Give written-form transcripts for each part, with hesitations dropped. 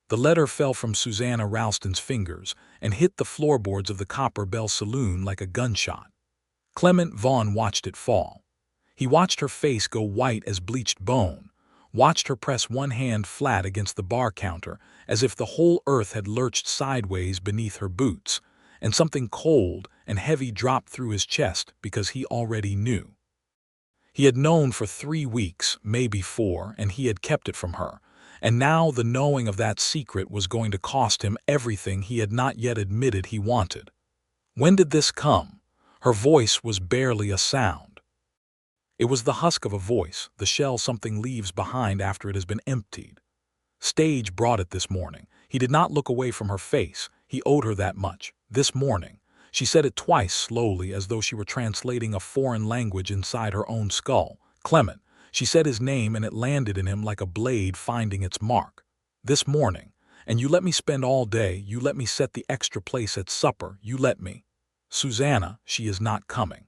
The letter fell from Susanna Ralston's fingers and hit the floorboards of the Copper Bell Saloon like a gunshot. Clement Vaughn watched it fall. He watched her face go white as bleached bone, watched her press one hand flat against the bar counter as if the whole earth had lurched sideways beneath her boots, and something cold and heavy dropped through his chest because he already knew. He had known for 3 weeks, maybe 4, and he had kept it from her, and now the knowing of that secret was going to cost him everything he had not yet admitted he wanted. When did this come? Her voice was barely a sound. It was the husk of a voice, the shell something leaves behind after it has been emptied. Stage brought it this morning. He did not look away from her face. He owed her that much. This morning. She said it twice slowly as though she were translating a foreign language inside her own skull. Clement. She said his name and it landed in him like a blade finding its mark. This morning. And you let me spend all day, you let me set the extra place at supper, you let me. Susanna, she is not coming.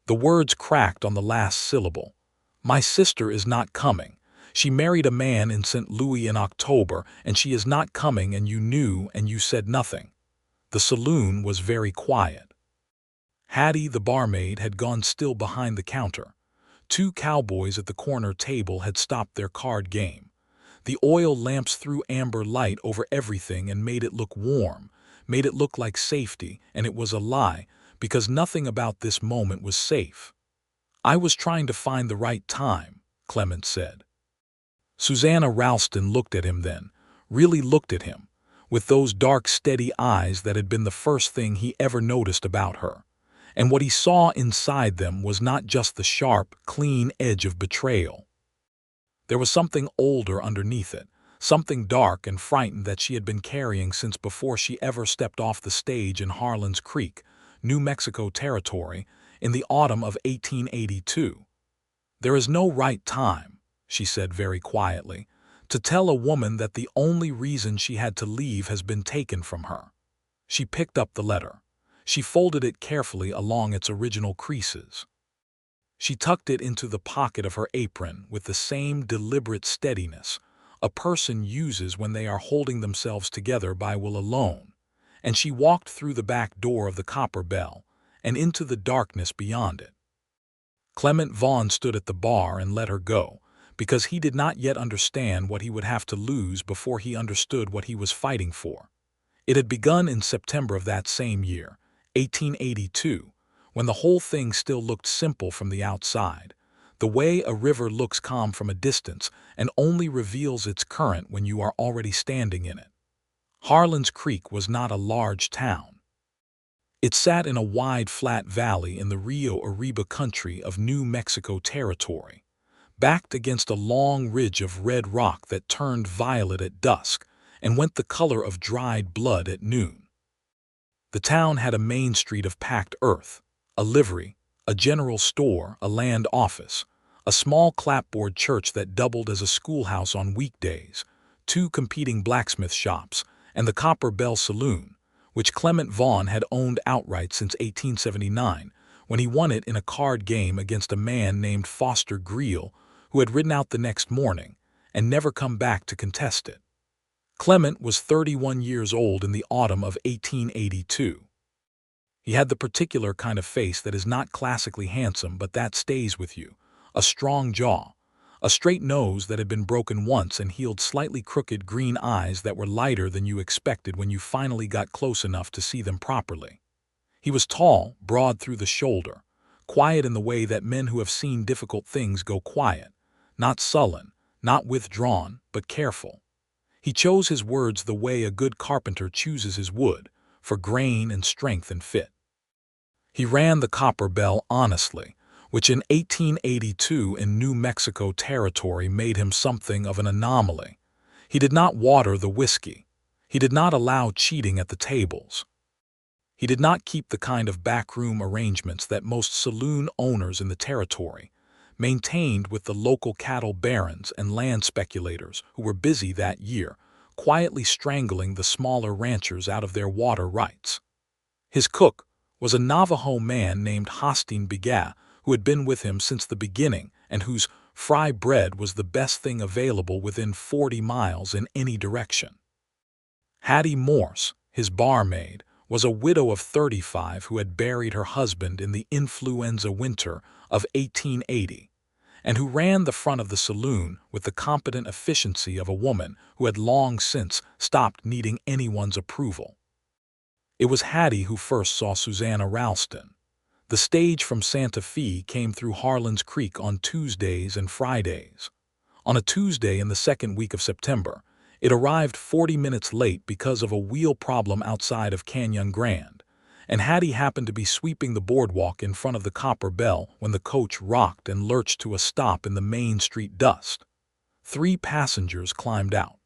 The words cracked on the last syllable. My sister is not coming. She married a man in St. Louis in October, and she is not coming, and you knew, and you said nothing. The saloon was very quiet. Hattie, the barmaid, had gone still behind the counter. 2 cowboys at the corner table had stopped their card game. The oil lamps threw amber light over everything and made it look warm, made it look like safety, and it was a lie, because nothing about this moment was safe. I was trying to find the right time, Clement said. Susanna Ralston looked at him then, really looked at him, with those dark, steady eyes that had been the first thing he ever noticed about her. And what he saw inside them was not just the sharp, clean edge of betrayal. There was something older underneath it, something dark and frightened that she had been carrying since before she ever stepped off the stage in Harlan's Creek, New Mexico territory, in the autumn of 1882. There is no right time, she said very quietly, to tell a woman that the only reason she had to leave has been taken from her. She picked up the letter. She folded it carefully along its original creases. She tucked it into the pocket of her apron with the same deliberate steadiness a person uses when they are holding themselves together by will alone, and she walked through the back door of the Copper Bell and into the darkness beyond it. Clement Vaughn stood at the bar and let her go, because he did not yet understand what he would have to lose before he understood what he was fighting for. It had begun in September of that same year, 1882, when the whole thing still looked simple from the outside, the way a river looks calm from a distance and only reveals its current when you are already standing in it. Harlan's Creek was not a large town. It sat in a wide, flat valley in the Rio Arriba country of New Mexico territory, backed against a long ridge of red rock that turned violet at dusk and went the color of dried blood at noon. The town had a main street of packed earth, a livery, a general store, a land office, a small clapboard church that doubled as a schoolhouse on weekdays, 2 competing blacksmith shops, and the Copper Bell Saloon, which Clement Vaughn had owned outright since 1879, when he won it in a card game against a man named Foster Greele, who had ridden out the next morning and never come back to contest it. Clement was 31 years old in the autumn of 1882. He had the particular kind of face that is not classically handsome but that stays with you, a strong jaw, a straight nose that had been broken once and healed slightly crooked green eyes that were lighter than you expected when you finally got close enough to see them properly. He was tall, broad through the shoulder, quiet in the way that men who have seen difficult things go quiet, not sullen, not withdrawn, but careful. He chose his words the way a good carpenter chooses his wood, for grain and strength and fit. He ran the Copper Bell honestly, which in 1882 in New Mexico territory made him something of an anomaly. He did not water the whiskey. He did not allow cheating at the tables. He did not keep the kind of backroom arrangements that most saloon owners in the territory maintained with the local cattle barons and land speculators who were busy that year, quietly strangling the smaller ranchers out of their water rights. His cook was a Navajo man named Hosteen Bigat, who had been with him since the beginning and whose Fry bread was the best thing available within 40 miles in any direction. Hattie Morse, his barmaid, was a widow of 35 who had buried her husband in the influenza winter of 1880, and who ran the front of the saloon with the competent efficiency of a woman who had long since stopped needing anyone's approval. It was Hattie who first saw Susanna Ralston. The stage from Santa Fe came through Harlan's Creek on Tuesdays and Fridays. On a Tuesday in the second week of September, it arrived 40 minutes late because of a wheel problem outside of Canyon Grand, and Hattie happened to be sweeping the boardwalk in front of the Copper Bell when the coach rocked and lurched to a stop in the Main Street dust. 3 passengers climbed out.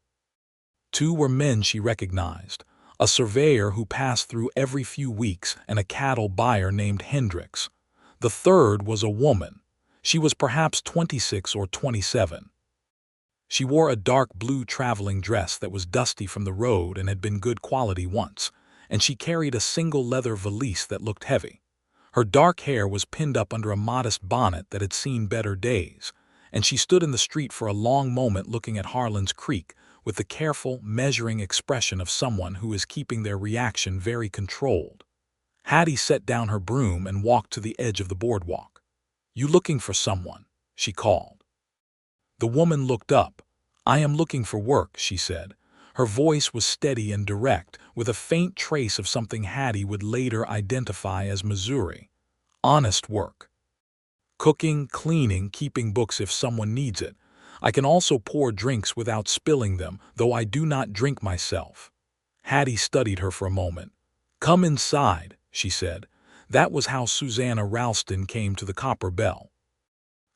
2 were men she recognized, a surveyor who passed through every few weeks and a cattle buyer named Hendricks. The third was a woman. She was perhaps 26 or 27. She wore a dark blue traveling dress that was dusty from the road and had been good quality once, and she carried a single leather valise that looked heavy. Her dark hair was pinned up under a modest bonnet that had seen better days, and she stood in the street for a long moment looking at Harlan's Creek with the careful, measuring expression of someone who is keeping their reaction very controlled. Hattie set down her broom and walked to the edge of the boardwalk. "You looking for someone?" she called. The woman looked up. "I am looking for work," she said. Her voice was steady and direct, with a faint trace of something Hattie would later identify as Missouri. "Honest work. Cooking, cleaning, keeping books if someone needs it. I can also pour drinks without spilling them, though I do not drink myself." Hattie studied her for a moment. "Come inside," she said. That was how Susanna Ralston came to the Copper Bell.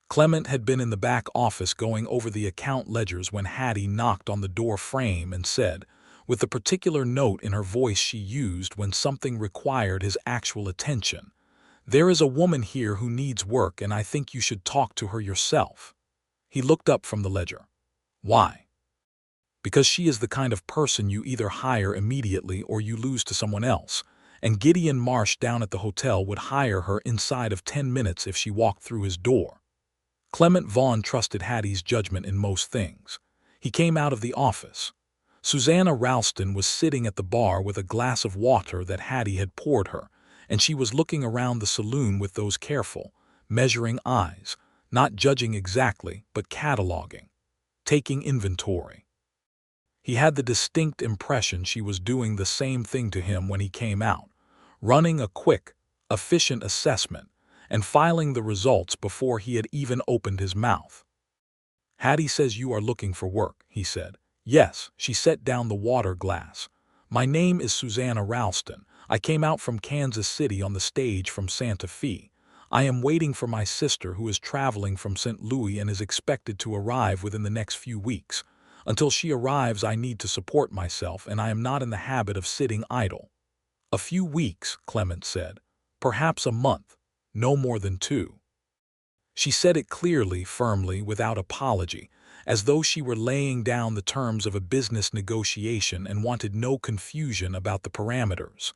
Clement had been in the back office going over the account ledgers when Hattie knocked on the door frame and said, with the particular note in her voice she used when something required his actual attention, "There is a woman here who needs work and I think you should talk to her yourself." He looked up from the ledger. "Why?" "Because she is the kind of person you either hire immediately or you lose to someone else, and Gideon Marsh down at the hotel would hire her inside of 10 minutes if she walked through his door." Clement Vaughn trusted Hattie's judgment in most things. He came out of the office. Susanna Ralston was sitting at the bar with a glass of water that Hattie had poured her, and she was looking around the saloon with those careful, measuring eyes, not judging exactly, but cataloging, taking inventory. He had the distinct impression she was doing the same thing to him when he came out, running a quick, efficient assessment, and filing the results before he had even opened his mouth. "Hattie says you are looking for work," he said. "Yes." She set down the water glass. "My name is Susanna Ralston. I came out from Kansas City on the stage from Santa Fe. I am waiting for my sister who is traveling from St. Louis and is expected to arrive within the next few weeks. Until she arrives I need to support myself and I am not in the habit of sitting idle." "A few weeks," Clement said. "Perhaps a month. No more than 2. She said it clearly, firmly, without apology, as though she were laying down the terms of a business negotiation and wanted no confusion about the parameters.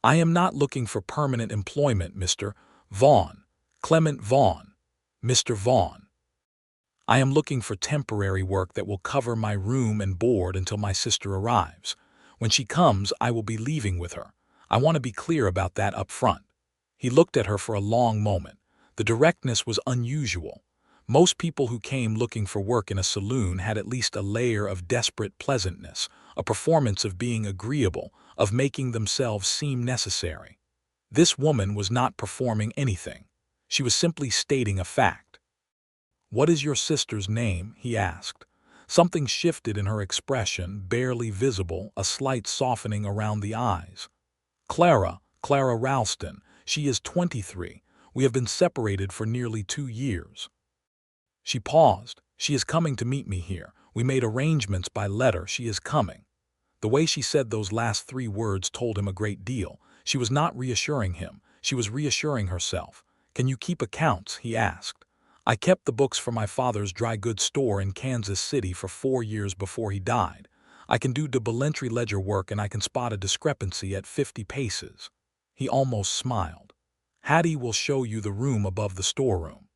"I am not looking for permanent employment, Mr. Vaughn. Clement Vaughn. Mr. Vaughn. I am looking for temporary work that will cover my room and board until my sister arrives. When she comes, I will be leaving with her. I want to be clear about that up front." He looked at her for a long moment. The directness was unusual. Most people who came looking for work in a saloon had at least a layer of desperate pleasantness, a performance of being agreeable, of making themselves seem necessary. This woman was not performing anything. She was simply stating a fact. "What is your sister's name?" he asked. Something shifted in her expression, barely visible, a slight softening around the eyes. Clara Ralston. She is 23. We have been separated for nearly 2 years." She paused. "She is coming to meet me here. We made arrangements by letter. She is coming." The way she said those last 3 words told him a great deal. She was not reassuring him. She was reassuring herself. "Can you keep accounts?" he asked. "I kept the books for my father's dry goods store in Kansas City for 4 years before he died. I can do double-entry ledger work and I can spot a discrepancy at 50 paces. He almost smiled. "Hattie will show you the room above the storeroom."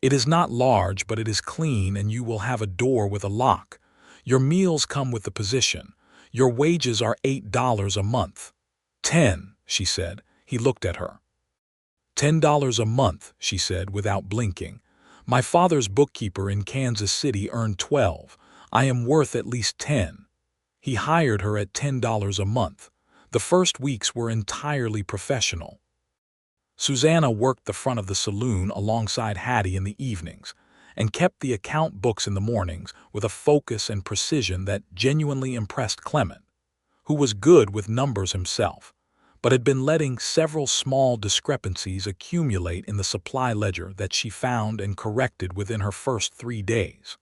It is not large, but it is clean, and you will have a door with a lock. Your meals come with the position. Your wages are $8 a month. 10, she said. He looked at her. $10 a month, she said without blinking. My father's bookkeeper in Kansas City earned 12. I am worth at least 10. He hired her at $10 a month. The first weeks were entirely professional. Susanna worked the front of the saloon alongside Hattie in the evenings and kept the account books in the mornings with a focus and precision that genuinely impressed Clement, who was good with numbers himself, but had been letting several small discrepancies accumulate in the supply ledger that she found and corrected within her first 3 days.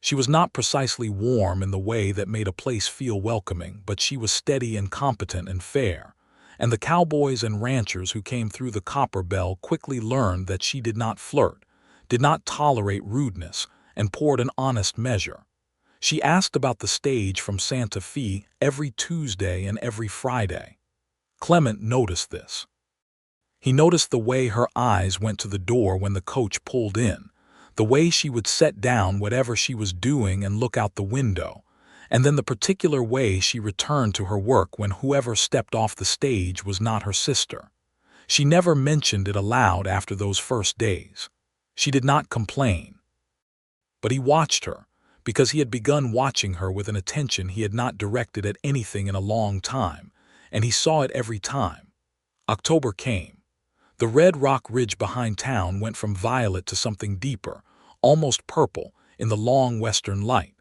She was not precisely warm in the way that made a place feel welcoming, but she was steady and competent and fair, and the cowboys and ranchers who came through the Copper Bell quickly learned that she did not flirt, did not tolerate rudeness, and poured an honest measure. She asked about the stage from Santa Fe every Tuesday and every Friday. Clement noticed this. He noticed the way her eyes went to the door when the coach pulled in, the way she would set down whatever she was doing and look out the window, and then the particular way she returned to her work when whoever stepped off the stage was not her sister. She never mentioned it aloud after those first days. She did not complain. But he watched her, because he had begun watching her with an attention he had not directed at anything in a long time, and he saw it every time. October came. The red rock ridge behind town went from violet to something deeper, almost purple, in the long western light.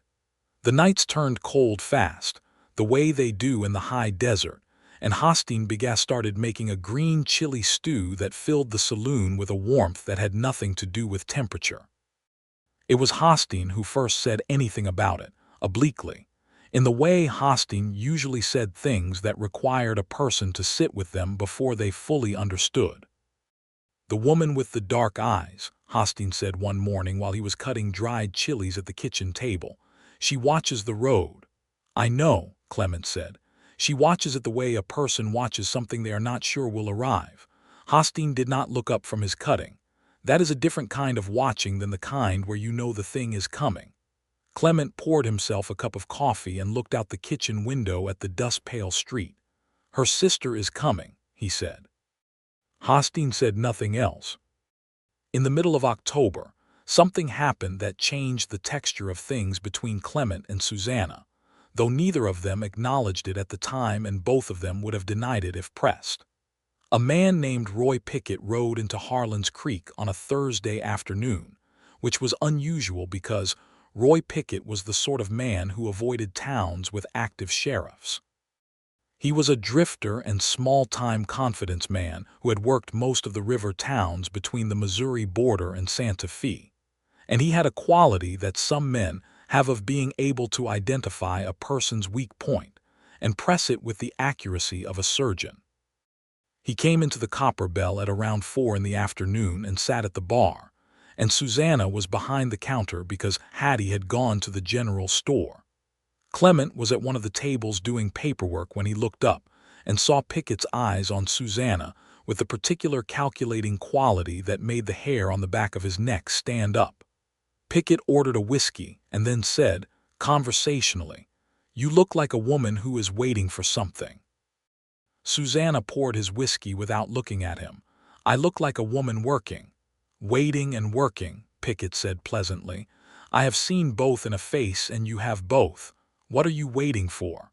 The nights turned cold fast, the way they do in the high desert, and Hostine started making a green chili stew that filled the saloon with a warmth that had nothing to do with temperature. It was Hostine who first said anything about it, obliquely, in the way Hostine usually said things that required a person to sit with them before they fully understood. "The woman with the dark eyes," Hostine said one morning while he was cutting dried chilies at the kitchen table. "She watches the road." "I know," Clement said. "She watches it the way a person watches something they are not sure will arrive." Hostine did not look up from his cutting. "That is a different kind of watching than the kind where you know the thing is coming." Clement poured himself a cup of coffee and looked out the kitchen window at the dust-pale street. "Her sister is coming," he said. Hostine said nothing else. In the middle of October, something happened that changed the texture of things between Clement and Susanna, though neither of them acknowledged it at the time and both of them would have denied it if pressed. A man named Roy Pickett rode into Harlan's Creek on a Thursday afternoon, which was unusual because Roy Pickett was the sort of man who avoided towns with active sheriffs. He was a drifter and small-time confidence man who had worked most of the river towns between the Missouri border and Santa Fe, and he had a quality that some men have of being able to identify a person's weak point and press it with the accuracy of a surgeon. He came into the Copper Bell at around 4 in the afternoon and sat at the bar, and Susanna was behind the counter because Hattie had gone to the general store. Clement was at one of the tables doing paperwork when he looked up and saw Pickett's eyes on Susanna with the particular calculating quality that made the hair on the back of his neck stand up. Pickett ordered a whiskey and then said, conversationally, "You look like a woman who is waiting for something." Susanna poured his whiskey without looking at him. "I look like a woman working." "Waiting and working," Pickett said pleasantly. "I have seen both in a face, and you have both. What are you waiting for?"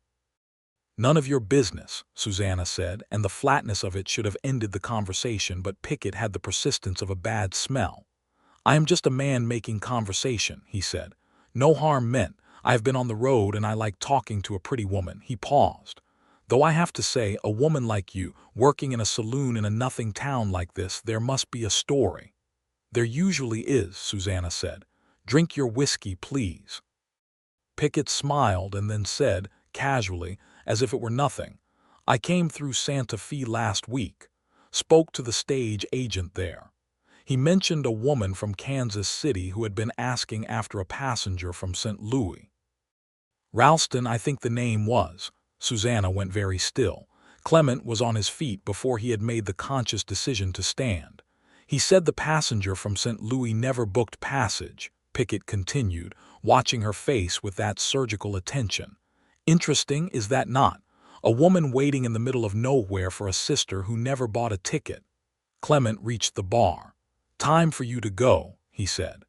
"None of your business," Susanna said, and the flatness of it should have ended the conversation, but Pickett had the persistence of a bad smell. "I am just a man making conversation," he said. "No harm meant. I have been on the road and I like talking to a pretty woman." He paused. "Though I have to say, a woman like you, working in a saloon in a nothing town like this, there must be a story." "There usually is," Susanna said. "Drink your whiskey, please." Pickett smiled and then said, casually, as if it were nothing, "I came through Santa Fe last week. Spoke to the stage agent there. He mentioned a woman from Kansas City who had been asking after a passenger from St. Louis. Ralston, I think the name was." Susanna went very still. Clement was on his feet before he had made the conscious decision to stand. He said the passenger from St. Louis never booked passage, Pickett continued, watching her face with that surgical attention. Interesting, is that not? A woman waiting in the middle of nowhere for a sister who never bought a ticket. Clement reached the bar. "Time for you to go," he said.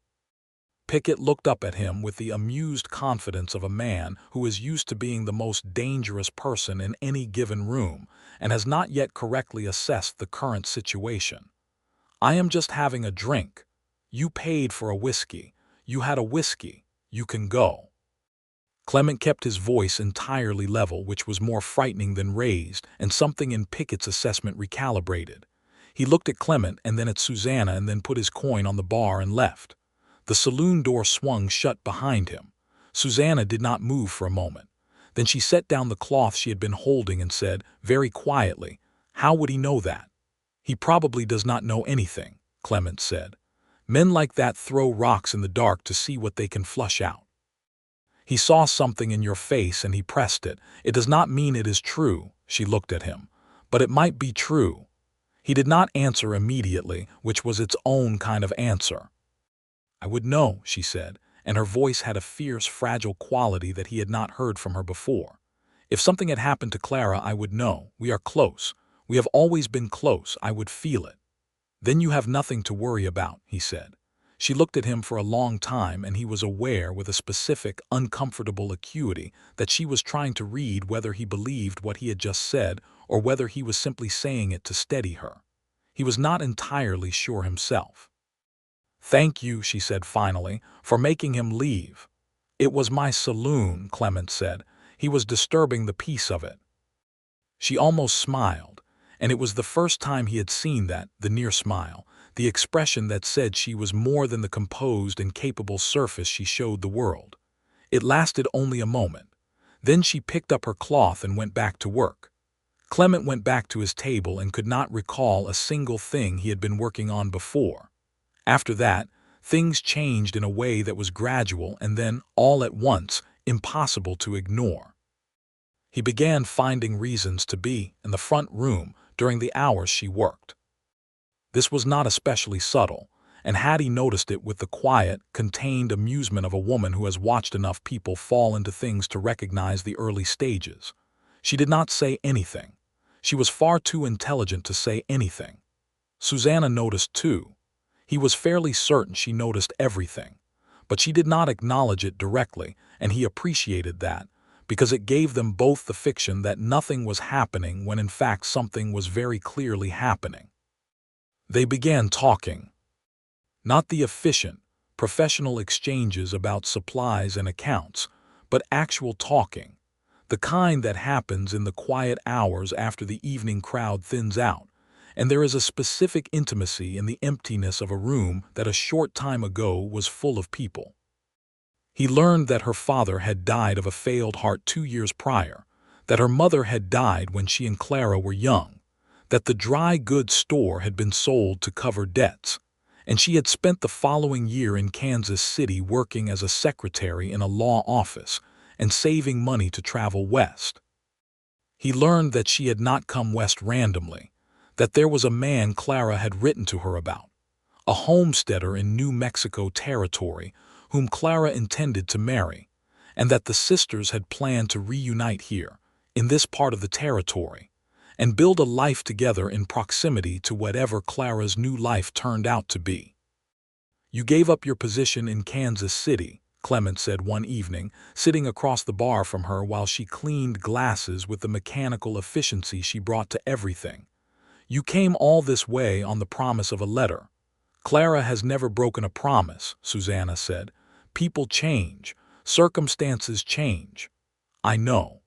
Pickett looked up at him with the amused confidence of a man who is used to being the most dangerous person in any given room and has not yet correctly assessed the current situation. "I am just having a drink. You paid for a whiskey. You had a whiskey. You can go." Clement kept his voice entirely level, which was more frightening than raised, and something in Pickett's assessment recalibrated. He looked at Clement and then at Susanna and then put his coin on the bar and left. The saloon door swung shut behind him. Susanna did not move for a moment. Then she set down the cloth she had been holding and said, very quietly, "How would he know that?" "He probably does not know anything," Clement said. "Men like that throw rocks in the dark to see what they can flush out." "He saw something in your face and he pressed it. It does not mean it is true," she looked at him. "But it might be true." He did not answer immediately, which was its own kind of answer. "I would know," she said, and her voice had a fierce, fragile quality that he had not heard from her before. "If something had happened to Clara, I would know. We are close. We have always been close. I would feel it." "Then you have nothing to worry about," he said. She looked at him for a long time, and he was aware with a specific, uncomfortable acuity that she was trying to read whether he believed what he had just said or whether he was simply saying it to steady her. He was not entirely sure himself. "Thank you," she said finally, "for making him leave." "It was my saloon," Clement said. "He was disturbing the peace of it." She almost smiled, and it was the first time he had seen that, the near smile, the expression that said she was more than the composed and capable surface she showed the world. It lasted only a moment. Then she picked up her cloth and went back to work. Clement went back to his table and could not recall a single thing he had been working on before. After that, things changed in a way that was gradual and then, all at once, impossible to ignore. He began finding reasons to be in the front room during the hours she worked. This was not especially subtle, and had he noticed it with the quiet, contained amusement of a woman who has watched enough people fall into things to recognize the early stages. She did not say anything. She was far too intelligent to say anything. Susanna noticed too. He was fairly certain she noticed everything, but she did not acknowledge it directly, and he appreciated that, because it gave them both the fiction that nothing was happening when in fact something was very clearly happening. They began talking. Not the efficient, professional exchanges about supplies and accounts, but actual talking, the kind that happens in the quiet hours after the evening crowd thins out, and there is a specific intimacy in the emptiness of a room that a short time ago was full of people. He learned that her father had died of a failed heart 2 years prior, that her mother had died when she and Clara were young, that the dry goods store had been sold to cover debts, and she had spent the following year in Kansas City working as a secretary in a law office and saving money to travel west. He learned that she had not come west randomly, that there was a man Clara had written to her about, a homesteader in New Mexico territory whom Clara intended to marry, and that the sisters had planned to reunite here, in this part of the territory, and build a life together in proximity to whatever Clara's new life turned out to be. "You gave up your position in Kansas City," Clement said one evening, sitting across the bar from her while she cleaned glasses with the mechanical efficiency she brought to everything. "You came all this way on the promise of a letter." "Clara has never broken a promise," Susanna said. "People change. Circumstances change." "I know."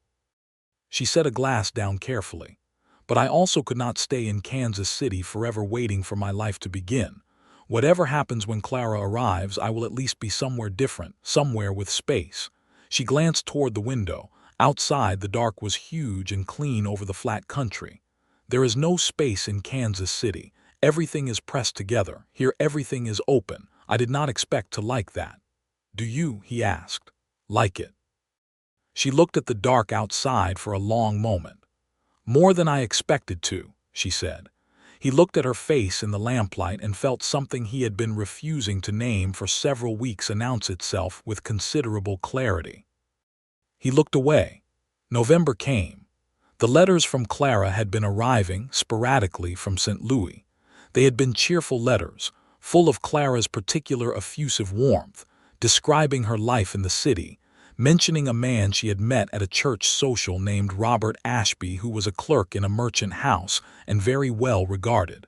She set a glass down carefully. "But I also could not stay in Kansas City forever waiting for my life to begin. Whatever happens when Clara arrives, I will at least be somewhere different, somewhere with space." She glanced toward the window. Outside, the dark was huge and clean over the flat country. "There is no space in Kansas City. Everything is pressed together. Here everything is open. I did not expect to like that." "Do you," he asked, "like it?" She looked at the dark outside for a long moment. "More than I expected to," she said. He looked at her face in the lamplight and felt something he had been refusing to name for several weeks announce itself with considerable clarity. He looked away. November came. The letters from Clara had been arriving sporadically from St. Louis. They had been cheerful letters, full of Clara's particular effusive warmth, describing her life in the city, mentioning a man she had met at a church social named Robert Ashby, who was a clerk in a merchant house and very well regarded.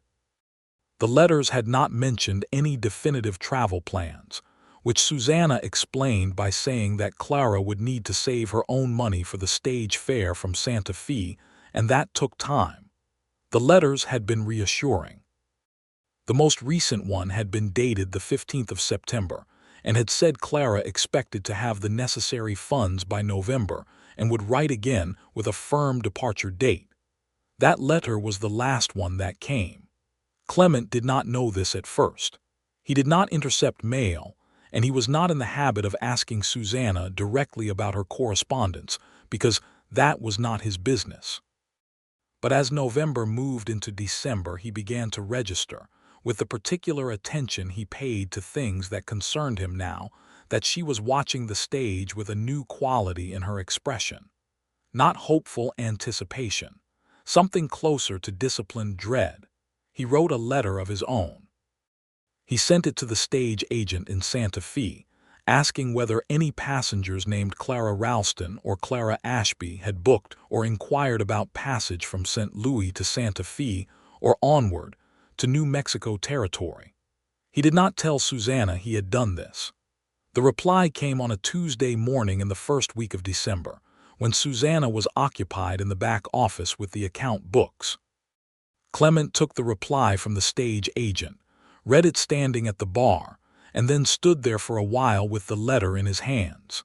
The letters had not mentioned any definitive travel plans, which Susanna explained by saying that Clara would need to save her own money for the stage fare from Santa Fe, and that took time. The letters had been reassuring. The most recent one had been dated the 15th of September, and had said Clara expected to have the necessary funds by November and would write again with a firm departure date. That letter was the last one that came. Clement did not know this at first. He did not intercept mail, and he was not in the habit of asking Susanna directly about her correspondence, because that was not his business. But as November moved into December, he began to register, with the particular attention he paid to things that concerned him now, that she was watching the stage with a new quality in her expression. Not hopeful anticipation, something closer to disciplined dread. He wrote a letter of his own. He sent it to the stage agent in Santa Fe, asking whether any passengers named Clara Ralston or Clara Ashby had booked or inquired about passage from St. Louis to Santa Fe or onward to New Mexico territory. He did not tell Susanna he had done this. The reply came on a Tuesday morning in the first week of December, when Susanna was occupied in the back office with the account books. Clement took the reply from the stage agent, read it standing at the bar, and then stood there for a while with the letter in his hands.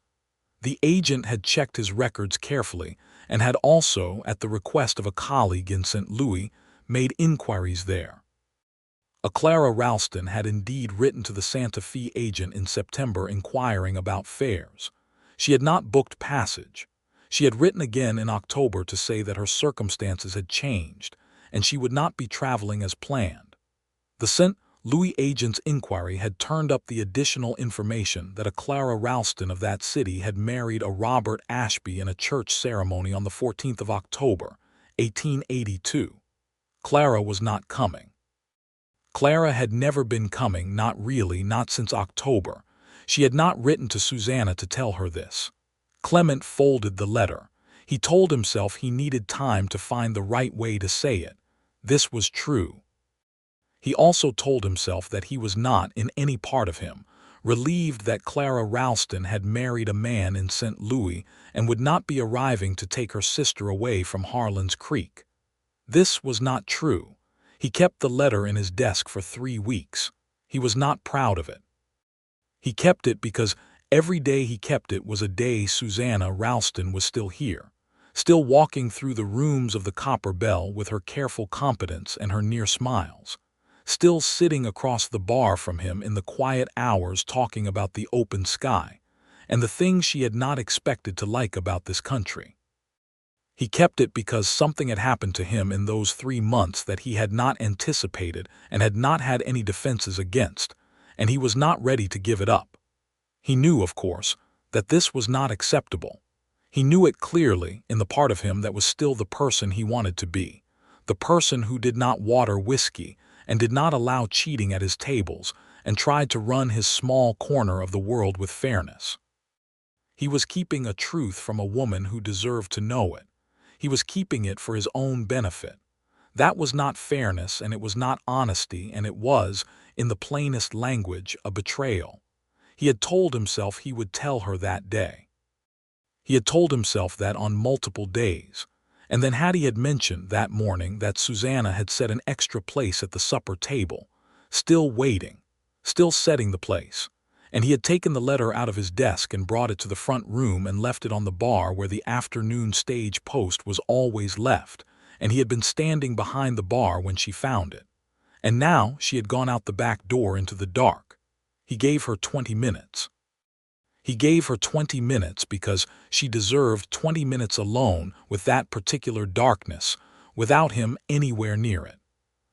The agent had checked his records carefully and had also, at the request of a colleague in St. Louis, made inquiries there. A Clara Ralston had indeed written to the Santa Fe agent in September inquiring about fares. She had not booked passage. She had written again in October to say that her circumstances had changed, and she would not be traveling as planned. The St. Louis agent's inquiry had turned up the additional information that a Clara Ralston of that city had married a Robert Ashby in a church ceremony on the 14th of October, 1882. Clara was not coming. Clara had never been coming, not really, not since October. She had not written to Susanna to tell her this. Clement folded the letter. He told himself he needed time to find the right way to say it. This was true. He also told himself that he was not, in any part of him, relieved that Clara Ralston had married a man in St. Louis and would not be arriving to take her sister away from Harlan's Creek. This was not true. He kept the letter in his desk for 3 weeks. He was not proud of it. He kept it because every day he kept it was a day Susanna Ralston was still here, still walking through the rooms of the Copper Bell with her careful competence and her near smiles, still sitting across the bar from him in the quiet hours talking about the open sky and the things she had not expected to like about this country. He kept it because something had happened to him in those 3 months that he had not anticipated and had not had any defenses against, and he was not ready to give it up. He knew, of course, that this was not acceptable. He knew it clearly in the part of him that was still the person he wanted to be, the person who did not water whiskey and did not allow cheating at his tables and tried to run his small corner of the world with fairness. He was keeping a truth from a woman who deserved to know it. He was keeping it for his own benefit. That was not fairness, and it was not honesty, and it was, in the plainest language, a betrayal. He had told himself he would tell her that day. He had told himself that on multiple days, and then Hattie had mentioned that morning that Susanna had set an extra place at the supper table, still waiting, still setting the place, and he had taken the letter out of his desk and brought it to the front room and left it on the bar where the afternoon stage post was always left, and he had been standing behind the bar when she found it. And now she had gone out the back door into the dark. He gave her 20 minutes. He gave her 20 minutes because she deserved 20 minutes alone with that particular darkness, without him anywhere near it.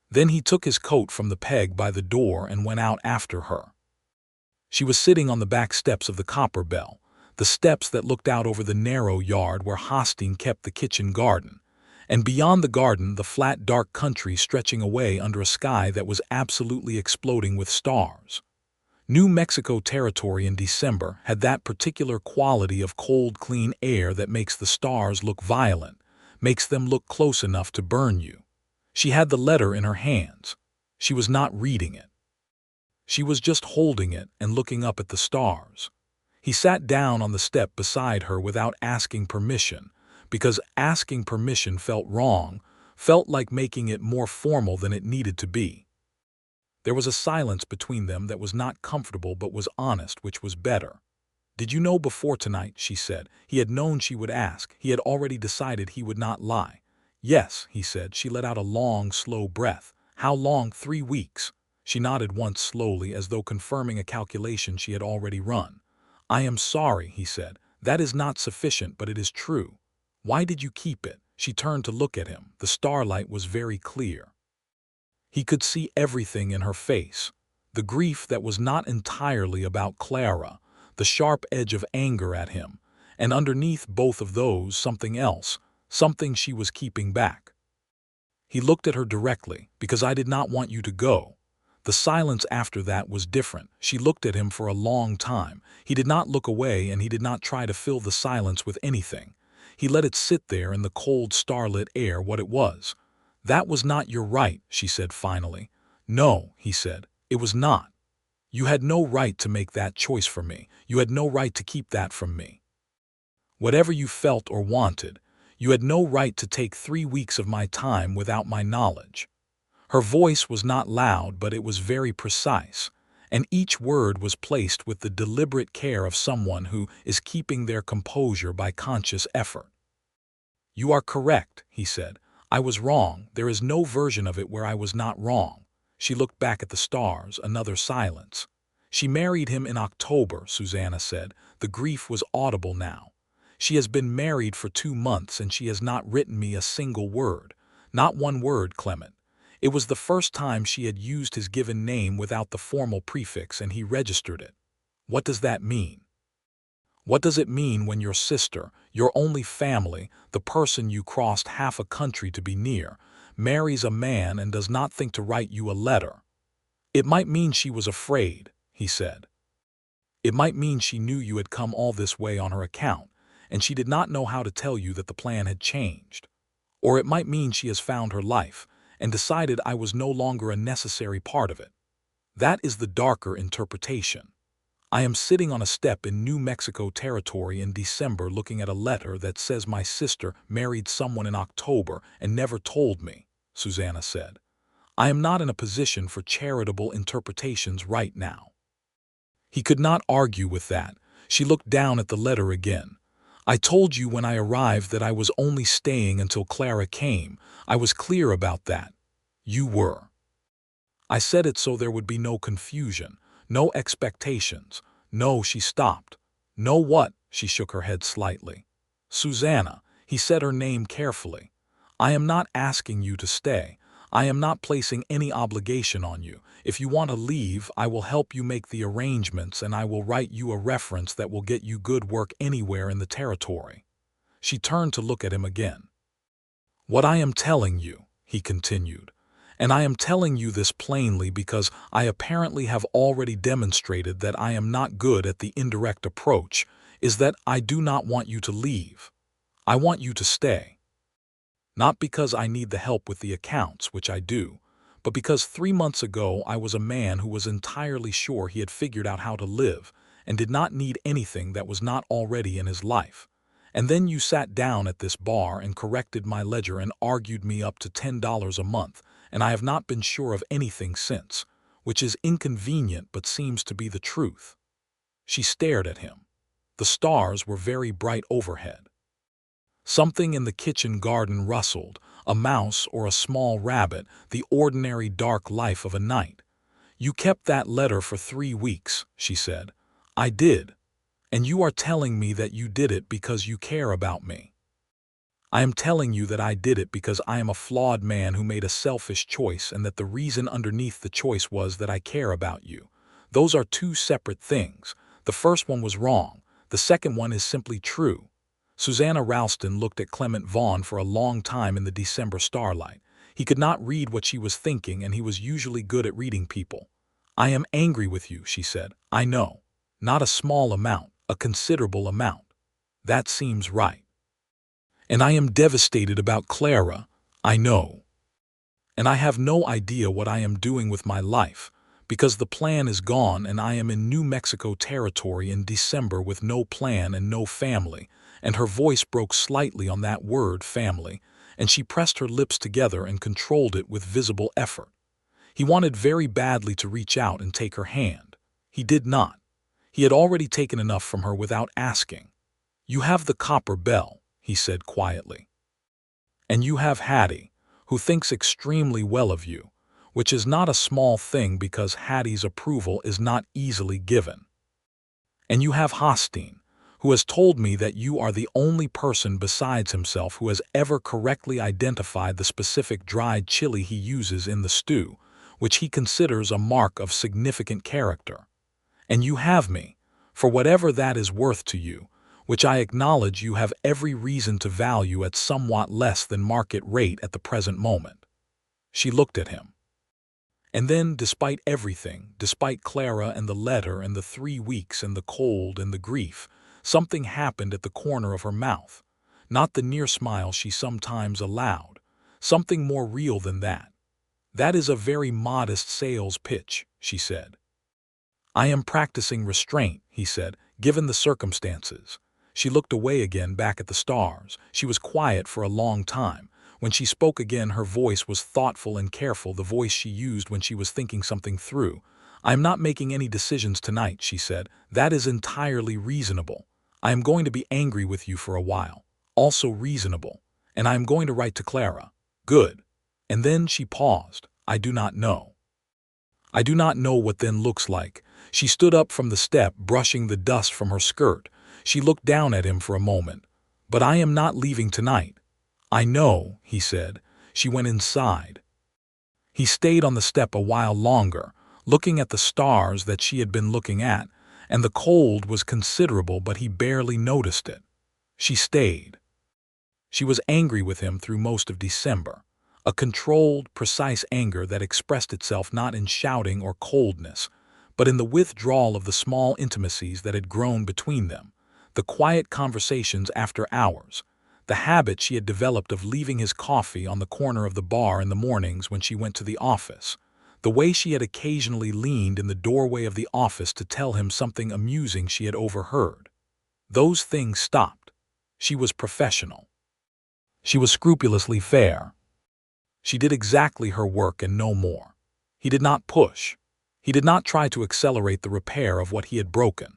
Then he took his coat from the peg by the door and went out after her. She was sitting on the back steps of the Copper Bell, the steps that looked out over the narrow yard where Hosteen kept the kitchen garden, and beyond the garden the flat dark country stretching away under a sky that was absolutely exploding with stars. New Mexico territory in December had that particular quality of cold, clean air that makes the stars look violent, makes them look close enough to burn you. She had the letter in her hands. She was not reading it. She was just holding it and looking up at the stars. He sat down on the step beside her without asking permission, because asking permission felt wrong, felt like making it more formal than it needed to be. There was a silence between them that was not comfortable but was honest, which was better. "Did you know before tonight?" she said. He had known she would ask. He had already decided he would not lie. "Yes," he said. She let out a long, slow breath. "How long?" 3 weeks. She nodded once slowly, as though confirming a calculation she had already run. "I am sorry," he said. "That is not sufficient, but it is true. Why did you keep it?" She turned to look at him. The starlight was very clear. He could see everything in her face. The grief that was not entirely about Clara, the sharp edge of anger at him, and underneath both of those something else, something she was keeping back. He looked at her directly. "Because I did not want you to go." The silence after that was different. She looked at him for a long time. He did not look away, and he did not try to fill the silence with anything. He let it sit there in the cold starlit air what it was. "That was not your right," she said finally. "No," he said, "it was not. You had no right to make that choice for me. You had no right to keep that from me. Whatever you felt or wanted, you had no right to take 3 weeks of my time without my knowledge." Her voice was not loud, but it was very precise, and each word was placed with the deliberate care of someone who is keeping their composure by conscious effort. "You are correct," he said. "I was wrong. There is no version of it where I was not wrong." She looked back at the stars. Another silence. "She married him in October," Susanna said. The grief was audible now. "She has been married for 2 months, and she has not written me a single word. Not one word, Clement. It was the first time she had used his given name without the formal prefix, and he registered it. What does that mean? What does it mean when your sister, your only family, the person you crossed half a country to be near, marries a man and does not think to write you a letter?" "It might mean she was afraid," he said. "It might mean she knew you had come all this way on her account, and she did not know how to tell you that the plan had changed. Or it might mean she has found her life, and decided I was no longer a necessary part of it. That is the darker interpretation. I am sitting on a step in New Mexico territory in December looking at a letter that says my sister married someone in October and never told me," Susanna said. "I am not in a position for charitable interpretations right now." He could not argue with that. She looked down at the letter again. "I told you when I arrived that I was only staying until Clara came. I was clear about that. You were. I said it so there would be no confusion, no expectations. No," she stopped. "No what?" She shook her head slightly. "Susanna," he said her name carefully. "I am not asking you to stay. I am not placing any obligation on you. If you want to leave, I will help you make the arrangements, and I will write you a reference that will get you good work anywhere in the territory." She turned to look at him again. "What I am telling you," he continued, "and I am telling you this plainly because I apparently have already demonstrated that I am not good at the indirect approach, is that I do not want you to leave. I want you to stay. Not because I need the help with the accounts, which I do, but because 3 months ago I was a man who was entirely sure he had figured out how to live and did not need anything that was not already in his life. And then you sat down at this bar and corrected my ledger and argued me up to $10 a month, and I have not been sure of anything since, which is inconvenient but seems to be the truth." She stared at him. The stars were very bright overhead. Something in the kitchen garden rustled, a mouse or a small rabbit, the ordinary dark life of a night. "You kept that letter for 3 weeks," she said. "I did. And you are telling me that you did it because you care about me." I am telling you that I did it because I am a flawed man who made a selfish choice and that the reason underneath the choice was that I care about you. Those are two separate things. The first one was wrong. The second one is simply true. Susanna Ralston looked at Clement Vaughn for a long time in the December starlight. He could not read what she was thinking, and he was usually good at reading people. I am angry with you, she said. I know. Not a small amount, a considerable amount. That seems right. And I am devastated about Clara. I know. And I have no idea what I am doing with my life, because the plan is gone and I am in New Mexico territory in December with no plan and no family, and her voice broke slightly on that word, family, and she pressed her lips together and controlled it with visible effort. He wanted very badly to reach out and take her hand. He did not. He had already taken enough from her without asking. You have the copper bell, he said quietly. And you have Hattie, who thinks extremely well of you, which is not a small thing because Hattie's approval is not easily given. And you have Hostine, who has told me that you are the only person besides himself who has ever correctly identified the specific dried chili he uses in the stew, which he considers a mark of significant character. And you have me, for whatever that is worth to you, which I acknowledge you have every reason to value at somewhat less than market rate at the present moment. She looked at him. And then, despite everything, despite Clara and the letter and the 3 weeks and the cold and the grief, something happened at the corner of her mouth. Not the near smile she sometimes allowed. Something more real than that. That is a very modest sales pitch, she said. I am practicing restraint, he said, given the circumstances. She looked away again back at the stars. She was quiet for a long time. When she spoke again, her voice was thoughtful and careful, the voice she used when she was thinking something through. I am not making any decisions tonight, she said. That is entirely reasonable. I am going to be angry with you for a while. Also reasonable. And I am going to write to Clara. Good. And then she paused. I do not know. I do not know what then looks like. She stood up from the step, brushing the dust from her skirt. She looked down at him for a moment. But I am not leaving tonight. I know, he said. She went inside. He stayed on the step a while longer, looking at the stars that she had been looking at, and the cold was considerable, but he barely noticed it. She stayed. She was angry with him through most of December, a controlled, precise anger that expressed itself not in shouting or coldness, but in the withdrawal of the small intimacies that had grown between them, the quiet conversations after hours, the habit she had developed of leaving his coffee on the corner of the bar in the mornings when she went to the office, the way she had occasionally leaned in the doorway of the office to tell him something amusing she had overheard. Those things stopped. She was professional. She was scrupulously fair. She did exactly her work and no more. He did not push. He did not try to accelerate the repair of what he had broken.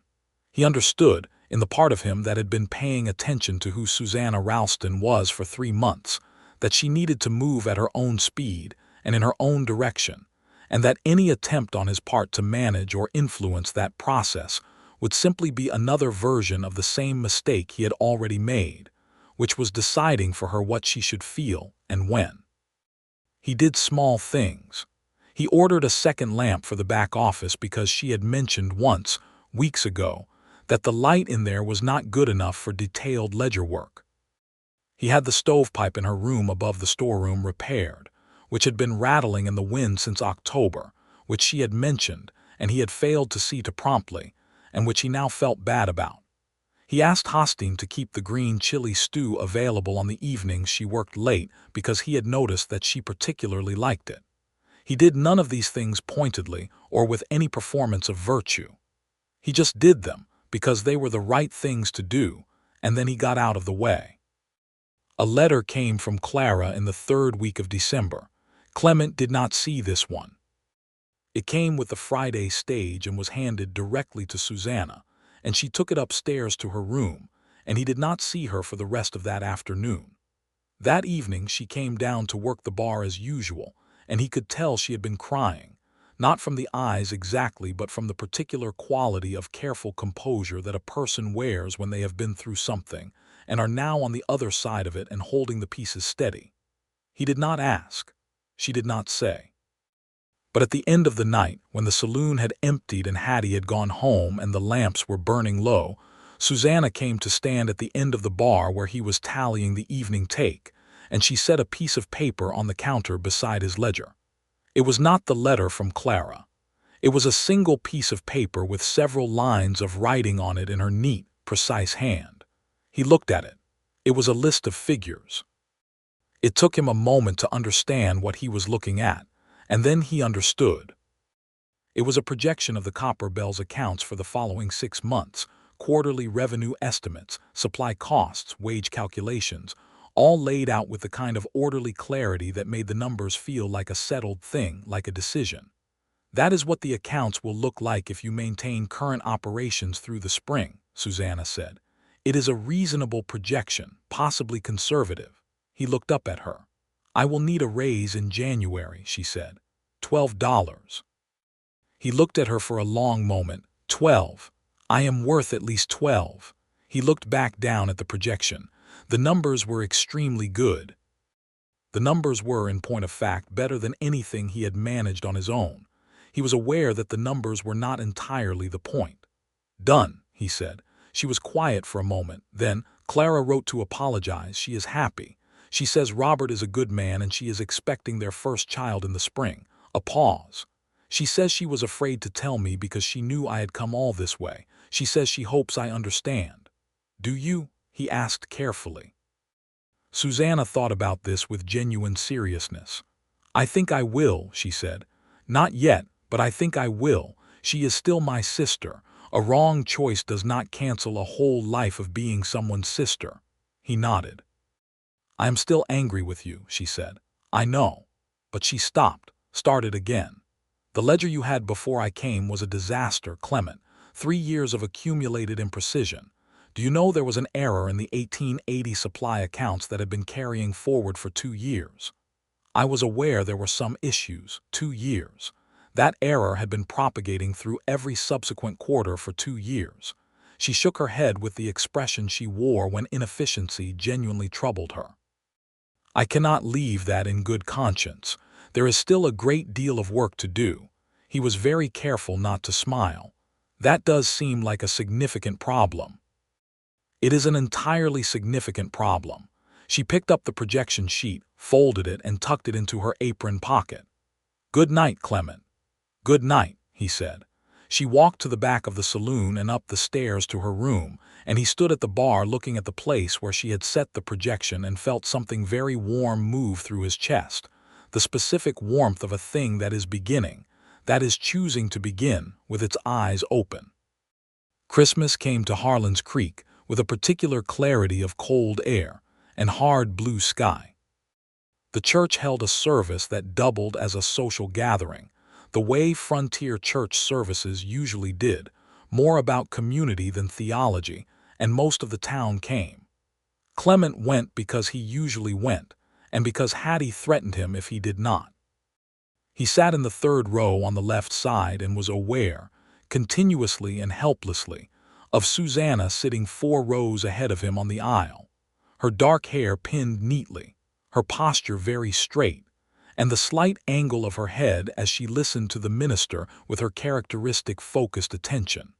He understood, in the part of him that had been paying attention to who Susanna Ralston was for 3 months, that she needed to move at her own speed and in her own direction, and that any attempt on his part to manage or influence that process would simply be another version of the same mistake he had already made, which was deciding for her what she should feel and when. He did small things. He ordered a second lamp for the back office because she had mentioned once, weeks ago, that the light in there was not good enough for detailed ledger work. He had the stovepipe in her room above the storeroom repaired, which had been rattling in the wind since October, which she had mentioned and he had failed to see to promptly, and which he now felt bad about. He asked Hostine to keep the green chili stew available on the evenings she worked late because he had noticed that she particularly liked it. He did none of these things pointedly or with any performance of virtue. He just did them because they were the right things to do, and then he got out of the way. A letter came from Clara in the 3rd week of December. Clement did not see this one. It came with the Friday stage and was handed directly to Susanna, and she took it upstairs to her room, and he did not see her for the rest of that afternoon. That evening she came down to work the bar as usual, and he could tell she had been crying, not from the eyes exactly but from the particular quality of careful composure that a person wears when they have been through something, and are now on the other side of it and holding the pieces steady. He did not ask. She did not say. But at the end of the night, when the saloon had emptied and Hattie had gone home and the lamps were burning low, Susanna came to stand at the end of the bar where he was tallying the evening take, and she set a piece of paper on the counter beside his ledger. It was not the letter from Clara. It was a single piece of paper with several lines of writing on it in her neat, precise hand. He looked at it. It was a list of figures. It took him a moment to understand what he was looking at, and then he understood. It was a projection of the Copper Bell's accounts for the following 6 months, quarterly revenue estimates, supply costs, wage calculations, all laid out with the kind of orderly clarity that made the numbers feel like a settled thing, like a decision. That is what the accounts will look like if you maintain current operations through the spring, Susanna said. It is a reasonable projection, possibly conservative. He looked up at her. I will need a raise in January, she said. $12. He looked at her for a long moment. 12. I am worth at least 12. He looked back down at the projection. The numbers were extremely good. The numbers were, in point of fact, better than anything he had managed on his own. He was aware that the numbers were not entirely the point. Done, he said. She was quiet for a moment. Then, Clara wrote to apologize. She is happy. She says Robert is a good man and she is expecting their first child in the spring. A pause. She says she was afraid to tell me because she knew I had come all this way. She says she hopes I understand. Do you? He asked carefully. Susanna thought about this with genuine seriousness. I think I will, she said. Not yet, but I think I will. She is still my sister. A wrong choice does not cancel a whole life of being someone's sister. He nodded. I am still angry with you, she said. I know. But she stopped, started again. The ledger you had before I came was a disaster, Clement. 3 years of accumulated imprecision. Do you know there was an error in the 1880 supply accounts that had been carrying forward for 2 years? I was aware there were some issues. 2 years. That error had been propagating through every subsequent quarter for 2 years. She shook her head with the expression she wore when inefficiency genuinely troubled her. I cannot leave that in good conscience. There is still a great deal of work to do. He was very careful not to smile. That does seem like a significant problem. It is an entirely significant problem. She picked up the projection sheet, folded it, and tucked it into her apron pocket. Good night, Clement. Good night, he said. She walked to the back of the saloon and up the stairs to her room, and he stood at the bar looking at the place where she had set the projection and felt something very warm move through his chest, the specific warmth of a thing that is beginning, that is choosing to begin, with its eyes open. Christmas came to Harlan's Creek with a particular clarity of cold air and hard blue sky. The church held a service that doubled as a social gathering, the way frontier church services usually did, more about community than theology, and most of the town came. Clement went because he usually went, and because Hattie threatened him if he did not. He sat in the 3rd row on the left side and was aware, continuously and helplessly, of Susanna sitting 4 rows ahead of him on the aisle, her dark hair pinned neatly, her posture very straight, and the slight angle of her head as she listened to the minister with her characteristic focused attention.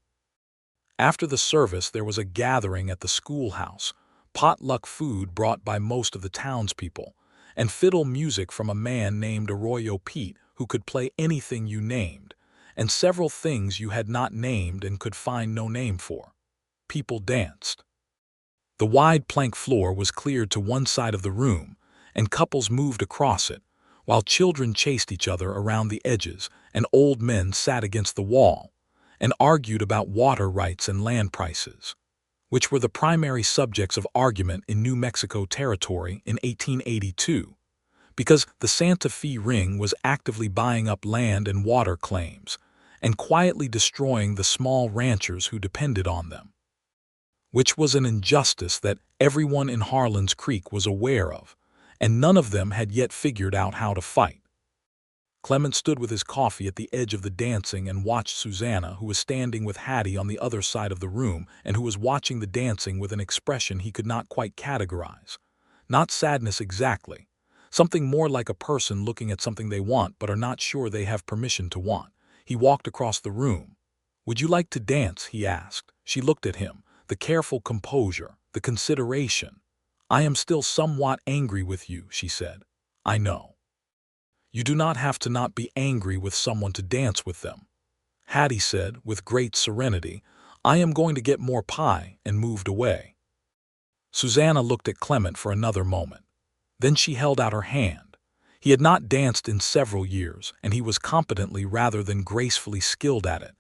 After the service there was a gathering at the schoolhouse, potluck food brought by most of the townspeople, and fiddle music from a man named Arroyo Pete who could play anything you named, and several things you had not named and could find no name for. People danced. The wide plank floor was cleared to one side of the room, and couples moved across it, while children chased each other around the edges and old men sat against the wall and argued about water rights and land prices, which were the primary subjects of argument in New Mexico Territory in 1882, because the Santa Fe Ring was actively buying up land and water claims and quietly destroying the small ranchers who depended on them, which was an injustice that everyone in Harlan's Creek was aware of, and none of them had yet figured out how to fight. Clement stood with his coffee at the edge of the dancing and watched Susanna, who was standing with Hattie on the other side of the room and who was watching the dancing with an expression he could not quite categorize. Not sadness exactly. Something more like a person looking at something they want but are not sure they have permission to want. He walked across the room. "Would you like to dance?" he asked. She looked at him, the careful composure, the consideration. "I am still somewhat angry with you," she said. "I know. You do not have to not be angry with someone to dance with them." Hattie said, with great serenity, "I am going to get more pie," and moved away. Susanna looked at Clement for another moment. Then she held out her hand. He had not danced in several years, and he was competently rather than gracefully skilled at it.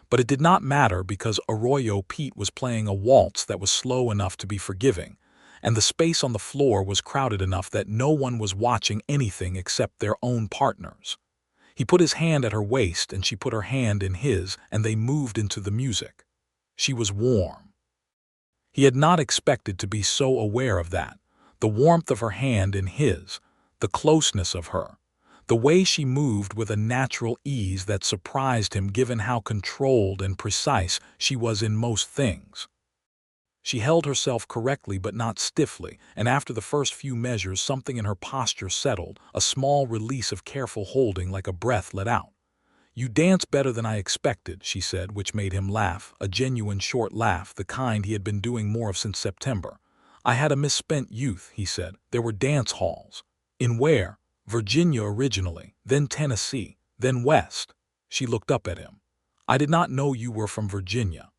But it did not matter because Arroyo Pete was playing a waltz that was slow enough to be forgiving, and the space on the floor was crowded enough that no one was watching anything except their own partners. He put his hand at her waist and she put her hand in his, and they moved into the music. She was warm. He had not expected to be so aware of that. The warmth of her hand in his, the closeness of her, the way she moved with a natural ease that surprised him given how controlled and precise she was in most things. She held herself correctly but not stiffly, and after the first few measures something in her posture settled, a small release of careful holding like a breath let out. "You dance better than I expected," she said, which made him laugh, a genuine short laugh, the kind he had been doing more of since September. "I had a misspent youth," he said. "There were dance halls." "In where?" "Virginia originally, then Tennessee, then West." She looked up at him. "I did not know you were from Virginia."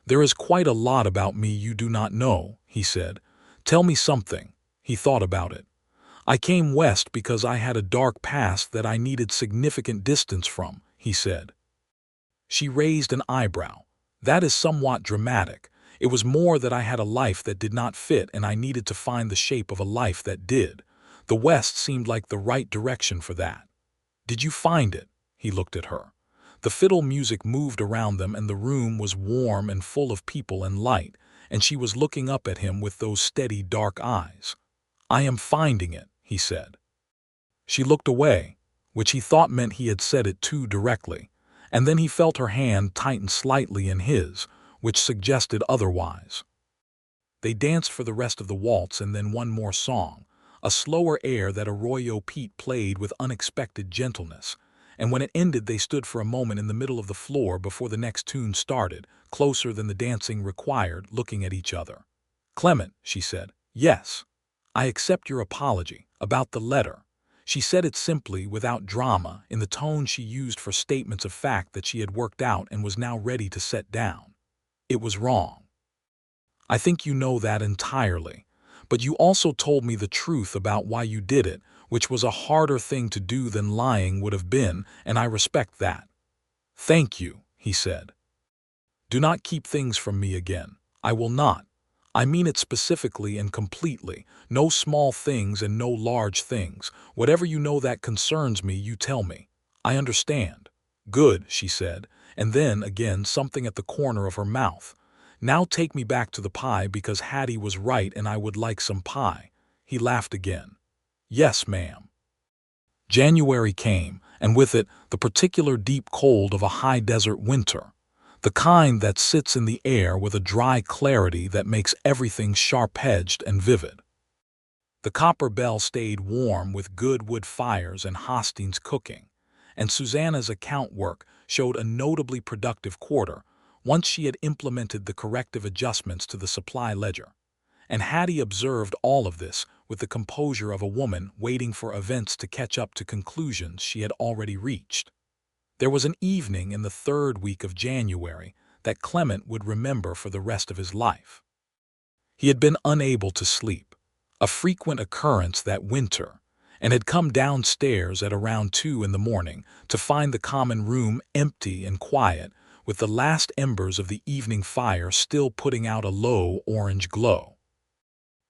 "There is quite a lot about me you do not know," he said. "Tell me something." He thought about it. "I came west because I had a dark past that I needed significant distance from," he said. She raised an eyebrow. "That is somewhat dramatic. It was more that I had a life that did not fit and I needed to find the shape of a life that did. The West seemed like the right direction for that." "Did you find it?" He looked at her. The fiddle music moved around them and the room was warm and full of people and light, and she was looking up at him with those steady dark eyes. "I am finding it," he said. She looked away, which he thought meant he had said it too directly, and then he felt her hand tighten slightly in his, which suggested otherwise. They danced for the rest of the waltz and then one more song, a slower air that Arroyo Pete played with unexpected gentleness, and when it ended they stood for a moment in the middle of the floor before the next tune started, closer than the dancing required, looking at each other. "Clement," she said. "Yes. I accept your apology. About the letter." She said it simply, without drama, in the tone she used for statements of fact that she had worked out and was now ready to set down. "It was wrong. I think you know that entirely. But you also told me the truth about why you did it, which was a harder thing to do than lying would have been, and I respect that." "Thank you," he said. "Do not keep things from me again." "I will not. I mean it specifically and completely. No small things and no large things. Whatever you know that concerns me, you tell me." "I understand." "Good," she said, and then, again, something at the corner of her mouth. "Now take me back to the pie because Hattie was right and I would like some pie." He laughed again. "Yes, ma'am." January came, and with it the particular deep cold of a high desert winter, the kind that sits in the air with a dry clarity that makes everything sharp-edged and vivid. The copper bell stayed warm with good wood fires and hostings cooking, and Susanna's account work showed a notably productive quarter once she had implemented the corrective adjustments to the supply ledger. And Hattie observed all of this with the composure of a woman waiting for events to catch up to conclusions she had already reached. There was an evening in the third week of January that Clement would remember for the rest of his life. He had been unable to sleep, a frequent occurrence that winter, and had come downstairs at around 2 in the morning to find the common room empty and quiet, with the last embers of the evening fire still putting out a low orange glow.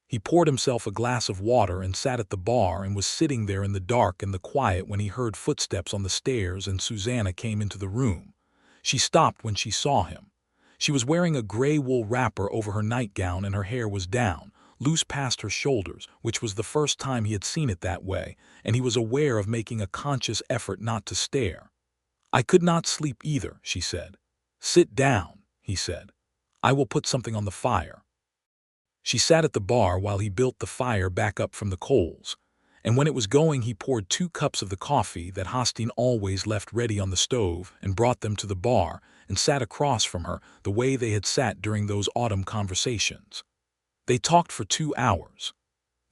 He poured himself a glass of water and sat at the bar and was sitting there in the dark and the quiet when he heard footsteps on the stairs and Susanna came into the room. She stopped when she saw him. She was wearing a gray wool wrapper over her nightgown and her hair was down, loose past her shoulders, which was the first time he had seen it that way, and he was aware of making a conscious effort not to stare. "I could not sleep either," she said. "Sit down," he said. "I will put something on the fire." She sat at the bar while he built the fire back up from the coals, and when it was going he poured 2 cups of the coffee that Hosteen always left ready on the stove and brought them to the bar and sat across from her the way they had sat during those autumn conversations. They talked for 2 hours.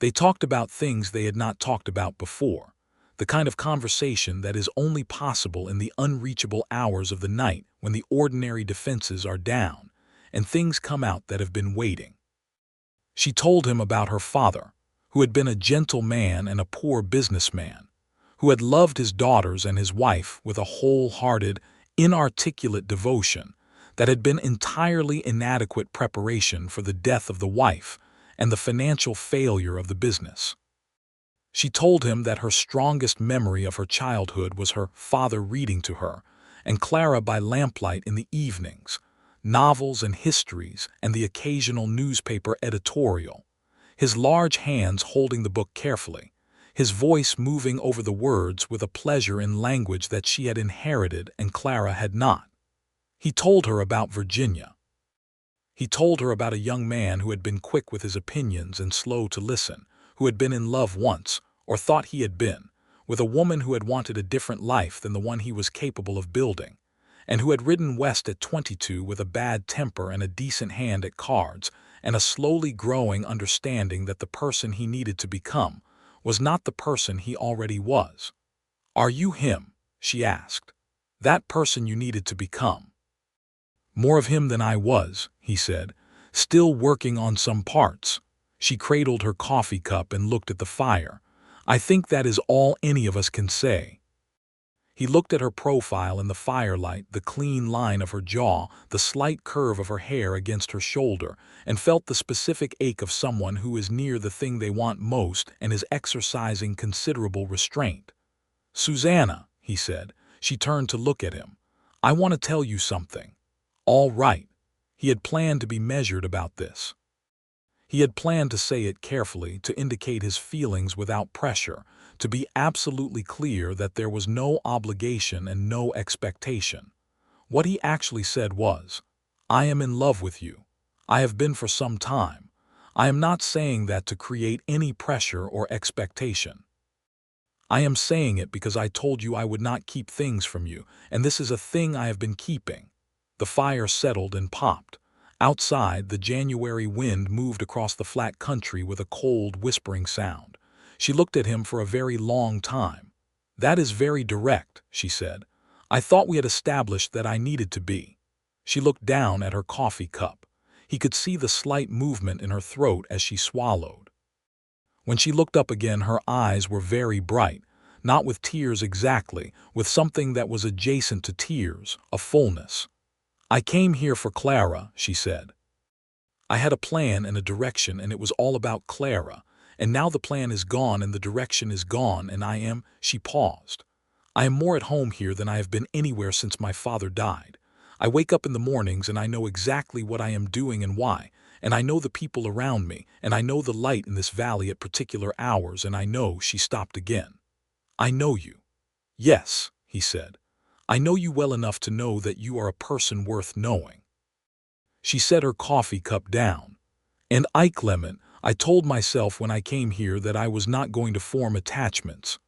They talked about things they had not talked about before, the kind of conversation that is only possible in the unreachable hours of the night when the ordinary defenses are down and things come out that have been waiting. She told him about her father, who had been a gentle man and a poor businessman, who had loved his daughters and his wife with a wholehearted, inarticulate devotion that had been entirely inadequate preparation for the death of the wife and the financial failure of the business. She told him that her strongest memory of her childhood was her father reading to her, and Clara by lamplight in the evenings, novels and histories and the occasional newspaper editorial, his large hands holding the book carefully, his voice moving over the words with a pleasure in language that she had inherited and Clara had not. He told her about Virginia. He told her about a young man who had been quick with his opinions and slow to listen, who had been in love once, or thought he had been, with a woman who had wanted a different life than the one he was capable of building, and who had ridden west at 22 with a bad temper and a decent hand at cards, and a slowly growing understanding that the person he needed to become was not the person he already was. "Are you him?" she asked. "That person you needed to become?" "More of him than I was," he said, "still working on some parts." She cradled her coffee cup and looked at the fire. "I think that is all any of us can say." He looked at her profile in the firelight, the clean line of her jaw, the slight curve of her hair against her shoulder, and felt the specific ache of someone who is near the thing they want most and is exercising considerable restraint. "Susanna," he said. She turned to look at him. "I want to tell you something." "All right." He had planned to be measured about this. He had planned to say it carefully, to indicate his feelings without pressure, to be absolutely clear that there was no obligation and no expectation. What he actually said was, "I am in love with you. I have been for some time. I am not saying that to create any pressure or expectation. I am saying it because I told you I would not keep things from you, and this is a thing I have been keeping." The fire settled and popped. Outside, the January wind moved across the flat country with a cold, whispering sound. She looked at him for a very long time. "That is very direct," she said. "I thought we had established that I needed to be." She looked down at her coffee cup. He could see the slight movement in her throat as she swallowed. When she looked up again, her eyes were very bright, not with tears exactly, with something that was adjacent to tears, a fullness. "I came here for Clara," she said. "I had a plan and a direction, and it was all about Clara, and now the plan is gone and the direction is gone, and I am—" She paused. "I am more at home here than I have been anywhere since my father died. I wake up in the mornings and I know exactly what I am doing and why, and I know the people around me, and I know the light in this valley at particular hours, and I know—" She stopped again. "I know you." "Yes," he said. "I know you well enough to know that you are a person worth knowing." She set her coffee cup down. "And Clement, I told myself when I came here that I was not going to form attachments.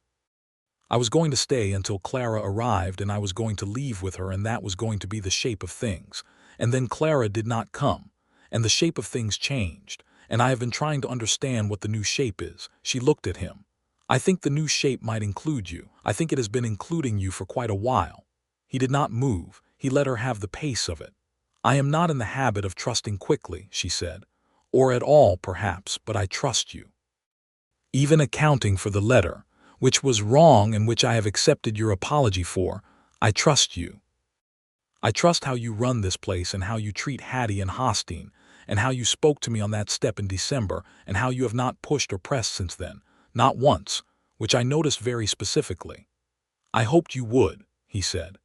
I was going to stay until Clara arrived, and I was going to leave with her, and that was going to be the shape of things. And then Clara did not come, and the shape of things changed, and I have been trying to understand what the new shape is." She looked at him. "I think the new shape might include you. I think it has been including you for quite a while." He did not move. He let her have the pace of it. "I am not in the habit of trusting quickly," she said. "Or at all, perhaps, but I trust you. Even accounting for the letter, which was wrong and which I have accepted your apology for, I trust you. I trust how you run this place and how you treat Hattie and Hosteen, and how you spoke to me on that step in December, and how you have not pushed or pressed since then, not once, which I noticed very specifically." "I hoped you would," he said.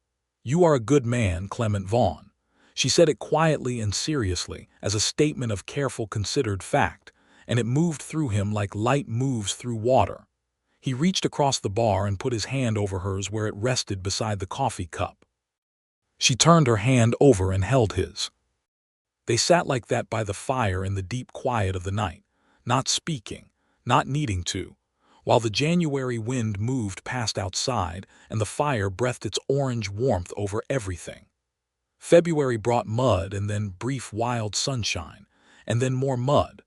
"You are a good man, Clement Vaughn." She said it quietly and seriously, as a statement of careful, considered fact, and it moved through him like light moves through water. He reached across the bar and put his hand over hers where it rested beside the coffee cup. She turned her hand over and held his. They sat like that by the fire in the deep quiet of the night, not speaking, not needing to, while the January wind moved past outside and the fire breathed its orange warmth over everything. February brought mud and then brief wild sunshine, and then more mud,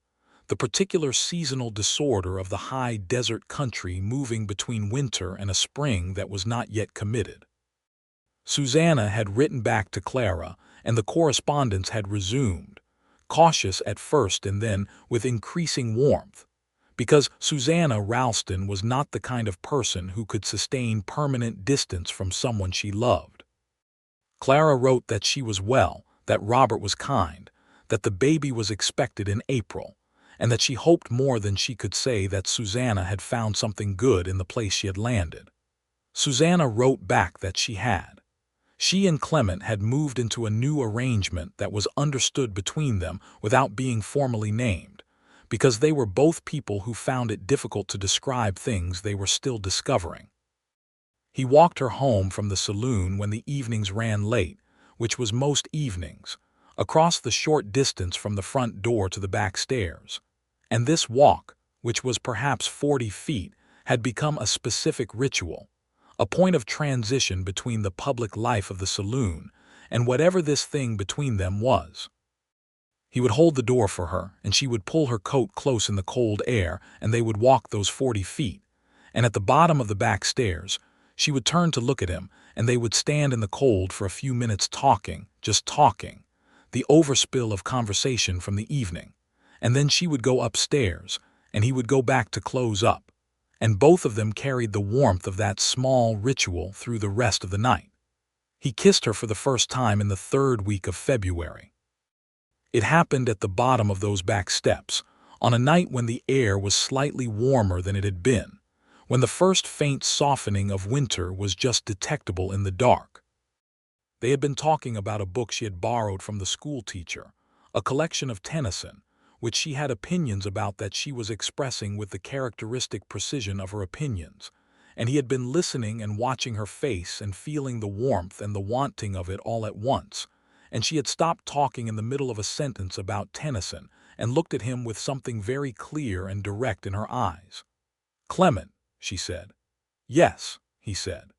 the particular seasonal disorder of the high desert country moving between winter and a spring that was not yet committed. Susanna had written back to Clara, and the correspondence had resumed, cautious at first and then with increasing warmth, because Susanna Ralston was not the kind of person who could sustain permanent distance from someone she loved. Clara wrote that she was well, that Robert was kind, that the baby was expected in April, and that she hoped more than she could say that Susanna had found something good in the place she had landed. Susanna wrote back that she had. She and Clement had moved into a new arrangement that was understood between them without being formally named, because they were both people who found it difficult to describe things they were still discovering. He walked her home from the saloon when the evenings ran late, which was most evenings, across the short distance from the front door to the back stairs. And this walk, which was perhaps 40 feet, had become a specific ritual, a point of transition between the public life of the saloon and whatever this thing between them was. He would hold the door for her, and she would pull her coat close in the cold air, and they would walk those 40 feet. And at the bottom of the back stairs, she would turn to look at him, and they would stand in the cold for a few minutes talking, just talking, the overspill of conversation from the evening. And then she would go upstairs, and he would go back to close up. And both of them carried the warmth of that small ritual through the rest of the night. He kissed her for the first time in the 3rd week of February. It happened at the bottom of those back steps, on a night when the air was slightly warmer than it had been, when the first faint softening of winter was just detectable in the dark. They had been talking about a book she had borrowed from the school teacher, a collection of Tennyson, which she had opinions about that she was expressing with the characteristic precision of her opinions, and he had been listening and watching her face and feeling the warmth and the wanting of it all at once, and she had stopped talking in the middle of a sentence about Tennyson and looked at him with something very clear and direct in her eyes. "Clement," she said. "Yes," he said.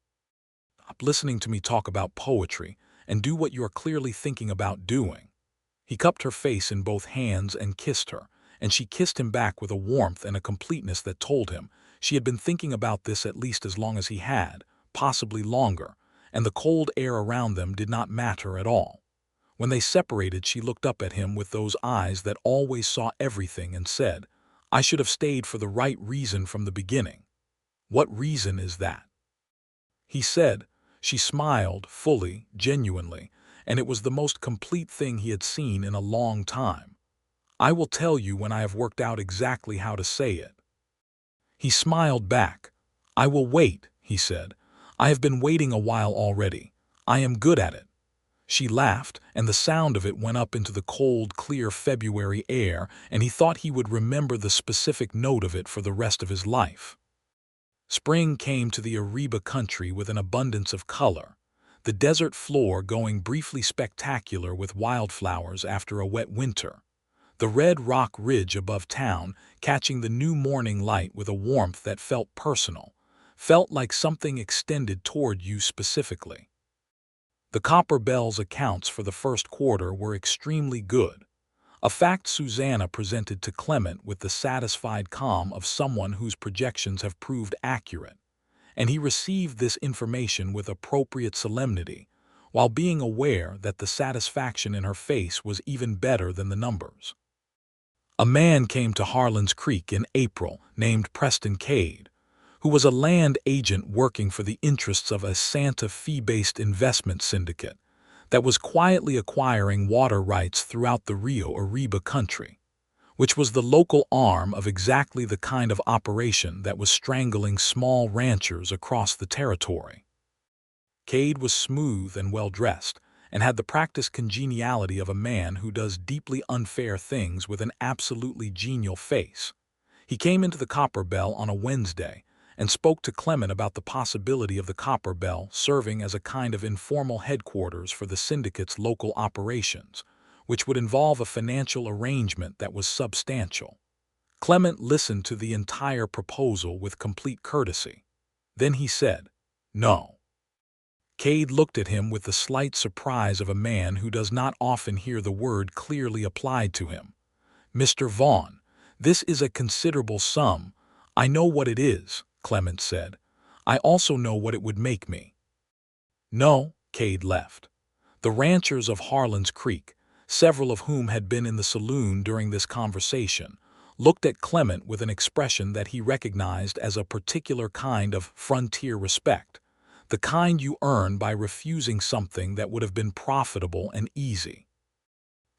"Stop listening to me talk about poetry and do what you are clearly thinking about doing." He cupped her face in both hands and kissed her, and she kissed him back with a warmth and a completeness that told him she had been thinking about this at least as long as he had, possibly longer, and the cold air around them did not matter at all. When they separated, she looked up at him with those eyes that always saw everything and said, "I should have stayed for the right reason from the beginning." "What reason is that?" He said. She smiled, fully, genuinely, and it was the most complete thing he had seen in a long time. "I will tell you when I have worked out exactly how to say it." He smiled back. "I will wait," he said. "I have been waiting a while already. I am good at it." She laughed, and the sound of it went up into the cold, clear February air, and he thought he would remember the specific note of it for the rest of his life. Spring came to the Ariba country with an abundance of color, the desert floor going briefly spectacular with wildflowers after a wet winter, the red rock ridge above town catching the new morning light with a warmth that felt personal, felt like something extended toward you specifically. The Copper Bells accounts for the first quarter were extremely good, a fact Susanna presented to Clement with the satisfied calm of someone whose projections have proved accurate, and he received this information with appropriate solemnity, while being aware that the satisfaction in her face was even better than the numbers. A man came to Harlan's Creek in April named Preston Cade, who was a land agent working for the interests of a Santa Fe-based investment syndicate that was quietly acquiring water rights throughout the Rio Ariba country, which was the local arm of exactly the kind of operation that was strangling small ranchers across the territory. Cade was smooth and well-dressed, and had the practiced congeniality of a man who does deeply unfair things with an absolutely genial face. He came into the Copper Bell on a Wednesday and spoke to Clement about the possibility of the Copper Bell serving as a kind of informal headquarters for the syndicate's local operations, which would involve a financial arrangement that was substantial. Clement listened to the entire proposal with complete courtesy. Then he said, "No." Cade looked at him with the slight surprise of a man who does not often hear the word clearly applied to him. "Mr. Vaughn, this is a considerable sum." "I know what it is," Clement said. "I also know what it would make me." "No," Cade left. The ranchers of Harlan's Creek, several of whom had been in the saloon during this conversation, looked at Clement with an expression that he recognized as a particular kind of frontier respect, the kind you earn by refusing something that would have been profitable and easy.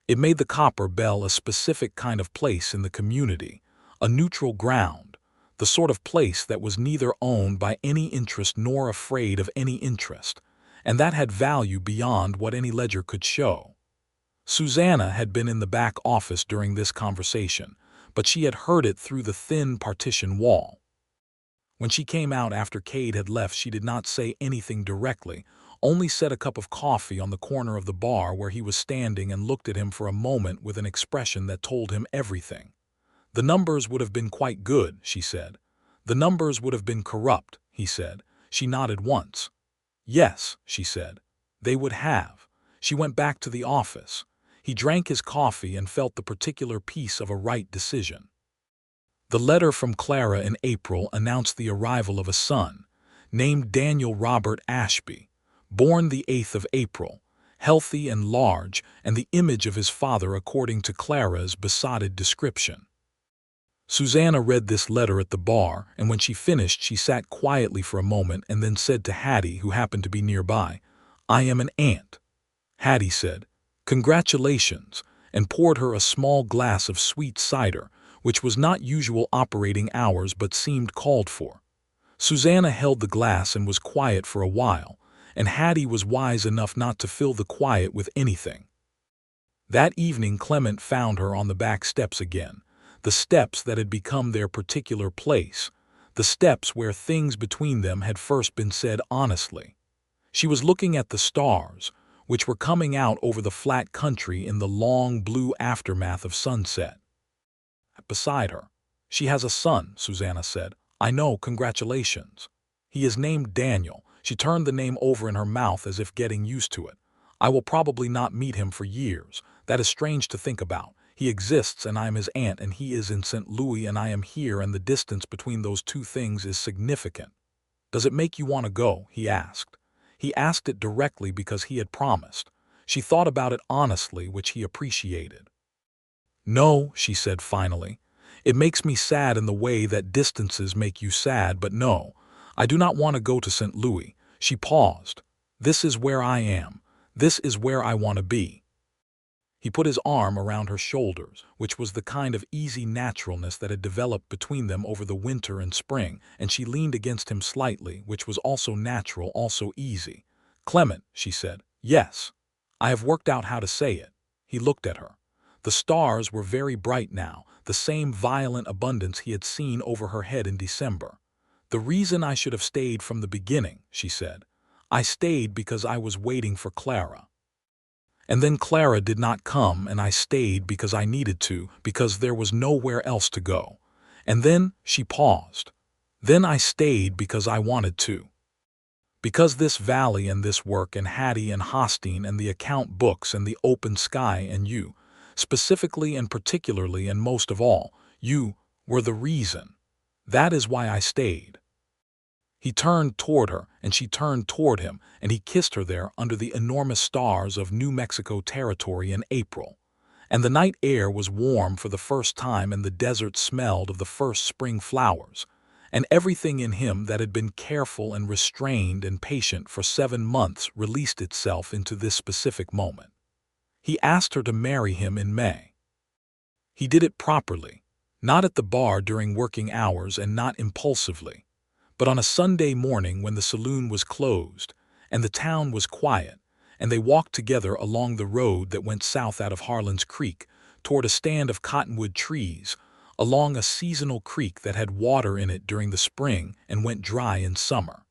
It made the Copper Bell a specific kind of place in the community, a neutral ground, the sort of place that was neither owned by any interest nor afraid of any interest, and that had value beyond what any ledger could show. Susanna had been in the back office during this conversation, but she had heard it through the thin partition wall. When she came out after Cade had left, she did not say anything directly, only set a cup of coffee on the corner of the bar where he was standing and looked at him for a moment with an expression that told him everything. "The numbers would have been quite good," she said. "The numbers would have been corrupt," he said. She nodded once. "Yes," she said. "They would have." She went back to the office. He drank his coffee and felt the particular peace of a right decision. The letter from Clara in April announced the arrival of a son, named Daniel Robert Ashby, born the 8th of April, healthy and large, and the image of his father according to Clara's besotted description. Susanna read this letter at the bar, and when she finished she sat quietly for a moment and then said to Hattie, who happened to be nearby, "I am an aunt." Hattie said, "Congratulations," and poured her a small glass of sweet cider, which was not usual operating hours but seemed called for. Susanna held the glass and was quiet for a while, and Hattie was wise enough not to fill the quiet with anything. That evening Clement found her on the back steps again, the steps that had become their particular place, the steps where things between them had first been said honestly. She was looking at the stars, which were coming out over the flat country in the long blue aftermath of sunset. Beside her, "She has a son," Susanna said. "I know, congratulations. He is named Daniel." She turned the name over in her mouth as if getting used to it. "I will probably not meet him for years. That is strange to think about. He exists and I am his aunt, and he is in St. Louis and I am here, and the distance between those two things is significant. Does it make you want to go?" he asked. He asked it directly because he had promised. She thought about it honestly, which he appreciated. "No," she said finally. "It makes me sad in the way that distances make you sad, but no, I do not want to go to St. Louis." She paused. "This is where I am. This is where I want to be." He put his arm around her shoulders, which was the kind of easy naturalness that had developed between them over the winter and spring, and she leaned against him slightly, which was also natural, also easy. "Clement," she said. "Yes. I have worked out how to say it." He looked at her. The stars were very bright now, the same violent abundance he had seen over her head in December. "The reason I should have stayed from the beginning," she said. "I stayed because I was waiting for Clara. And then Clara did not come, and I stayed because I needed to, because there was nowhere else to go. And then," she paused, "then I stayed because I wanted to. Because this valley and this work and Hattie and Hostine and the account books and the open sky and you, specifically and particularly and most of all, you, were the reason. That is why I stayed." He turned toward her, and she turned toward him, and he kissed her there under the enormous stars of New Mexico territory in April. And the night air was warm for the first time, and the desert smelled of the first spring flowers, and everything in him that had been careful and restrained and patient for 7 months released itself into this specific moment. He asked her to marry him in May. He did it properly, not at the bar during working hours and not impulsively, but on a Sunday morning when the saloon was closed and the town was quiet, and they walked together along the road that went south out of Harlan's Creek, toward a stand of cottonwood trees, along a seasonal creek that had water in it during the spring and went dry in summer.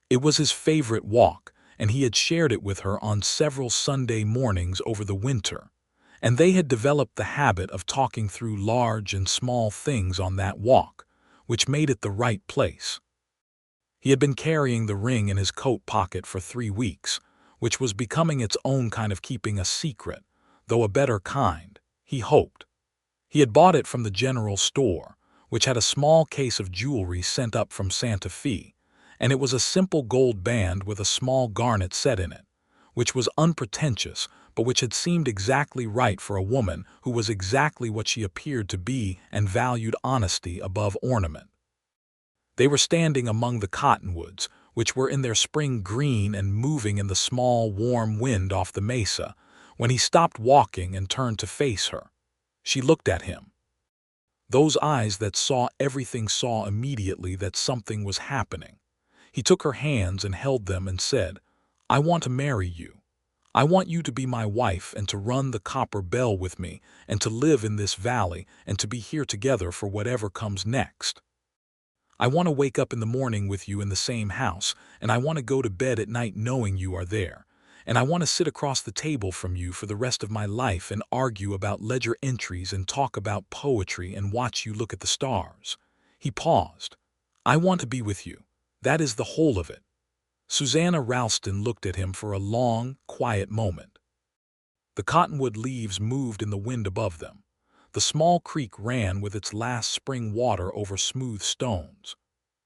It was his favorite walk, and he had shared it with her on several Sunday mornings over the winter, and they had developed the habit of talking through large and small things on that walk, which made it the right place. He had been carrying the ring in his coat pocket for 3 weeks, which was becoming its own kind of keeping a secret, though a better kind, he hoped. He had bought it from the general store, which had a small case of jewelry sent up from Santa Fe, and it was a simple gold band with a small garnet set in it, which was unpretentious, but which had seemed exactly right for a woman who was exactly what she appeared to be and valued honesty above ornament. They were standing among the cottonwoods, which were in their spring green and moving in the small, warm wind off the mesa, when he stopped walking and turned to face her. She looked at him. Those eyes that saw everything saw immediately that something was happening. He took her hands and held them and said, "I want to marry you. I want you to be my wife and to run the Copper Bell with me and to live in this valley and to be here together for whatever comes next. I want to wake up in the morning with you in the same house, and I want to go to bed at night knowing you are there. And I want to sit across the table from you for the rest of my life and argue about ledger entries and talk about poetry and watch you look at the stars." He paused. "I want to be with you. That is the whole of it." Susanna Ralston looked at him for a long, quiet moment. The cottonwood leaves moved in the wind above them. The small creek ran with its last spring water over smooth stones.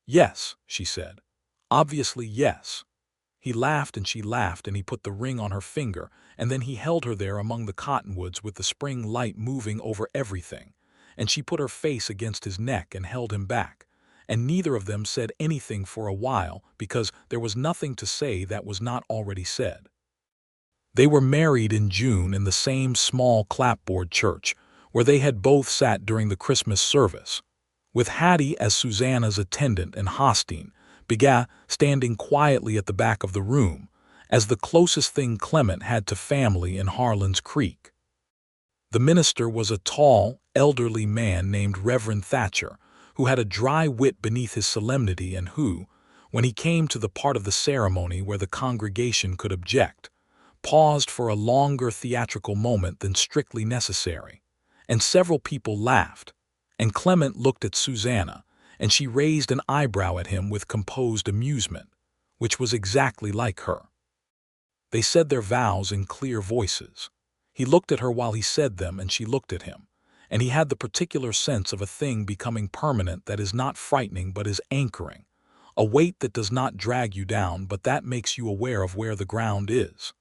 "Yes," she said. "Obviously, yes." He laughed and she laughed, and he put the ring on her finger, and then he held her there among the cottonwoods with the spring light moving over everything, and she put her face against his neck and held him back, and neither of them said anything for a while because there was nothing to say that was not already said. They were married in June in the same small clapboard church where they had both sat during the Christmas service, with Hattie as Susanna's attendant and Hostine began standing quietly at the back of the room, as the closest thing Clement had to family in Harlan's Creek. The minister was a tall, elderly man named Reverend Thatcher, who had a dry wit beneath his solemnity and who, when he came to the part of the ceremony where the congregation could object, paused for a longer theatrical moment than strictly necessary, and several people laughed, and Clement looked at Susanna, and she raised an eyebrow at him with composed amusement, which was exactly like her. They said their vows in clear voices. He looked at her while he said them, and she looked at him, and he had the particular sense of a thing becoming permanent that is not frightening but is anchoring, a weight that does not drag you down but that makes you aware of where the ground is.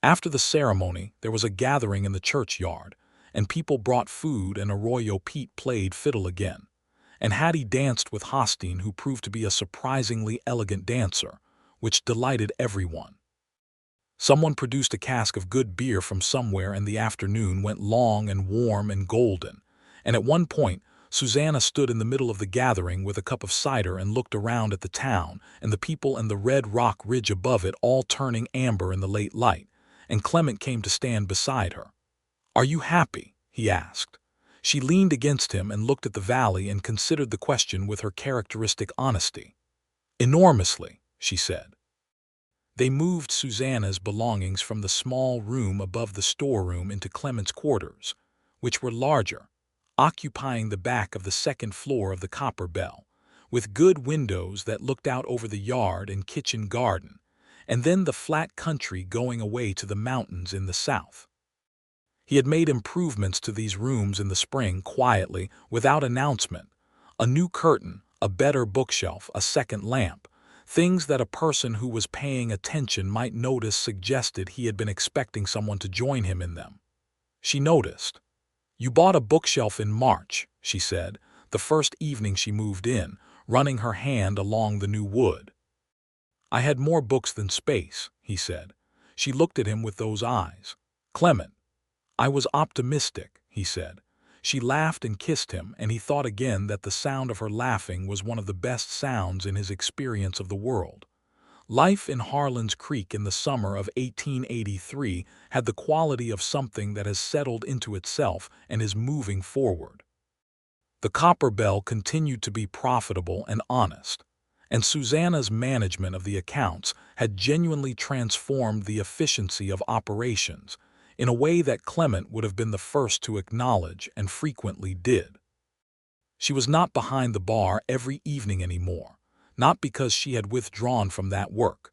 After the ceremony, there was a gathering in the churchyard, and people brought food, and Arroyo Pete played fiddle again, and Hattie danced with Hostine, who proved to be a surprisingly elegant dancer, which delighted everyone. Someone produced a cask of good beer from somewhere, and the afternoon went long and warm and golden, and at one point Susanna stood in the middle of the gathering with a cup of cider and looked around at the town and the people and the red rock ridge above it all turning amber in the late light, and Clement came to stand beside her. "Are you happy?" he asked. She leaned against him and looked at the valley and considered the question with her characteristic honesty. "Enormously," she said. They moved Susanna's belongings from the small room above the storeroom into Clement's quarters, which were larger, occupying the back of the second floor of the Copper Bell, with good windows that looked out over the yard and kitchen garden, and then the flat country going away to the mountains in the south. He had made improvements to these rooms in the spring quietly, without announcement: a new curtain, a better bookshelf, a second lamp. Things that a person who was paying attention might notice suggested he had been expecting someone to join him in them. She noticed. "You bought a bookshelf in March," she said, the first evening she moved in, running her hand along the new wood. "I had more books than space," he said. She looked at him with those eyes. "Clement." "I was optimistic," he said. She laughed and kissed him, and he thought again that the sound of her laughing was one of the best sounds in his experience of the world. Life in Harlan's Creek in the summer of 1883 had the quality of something that has settled into itself and is moving forward. The Copper Bell continued to be profitable and honest, and Susanna's management of the accounts had genuinely transformed the efficiency of operations in a way that Clement would have been the first to acknowledge and frequently did. She was not behind the bar every evening anymore, not because she had withdrawn from that work,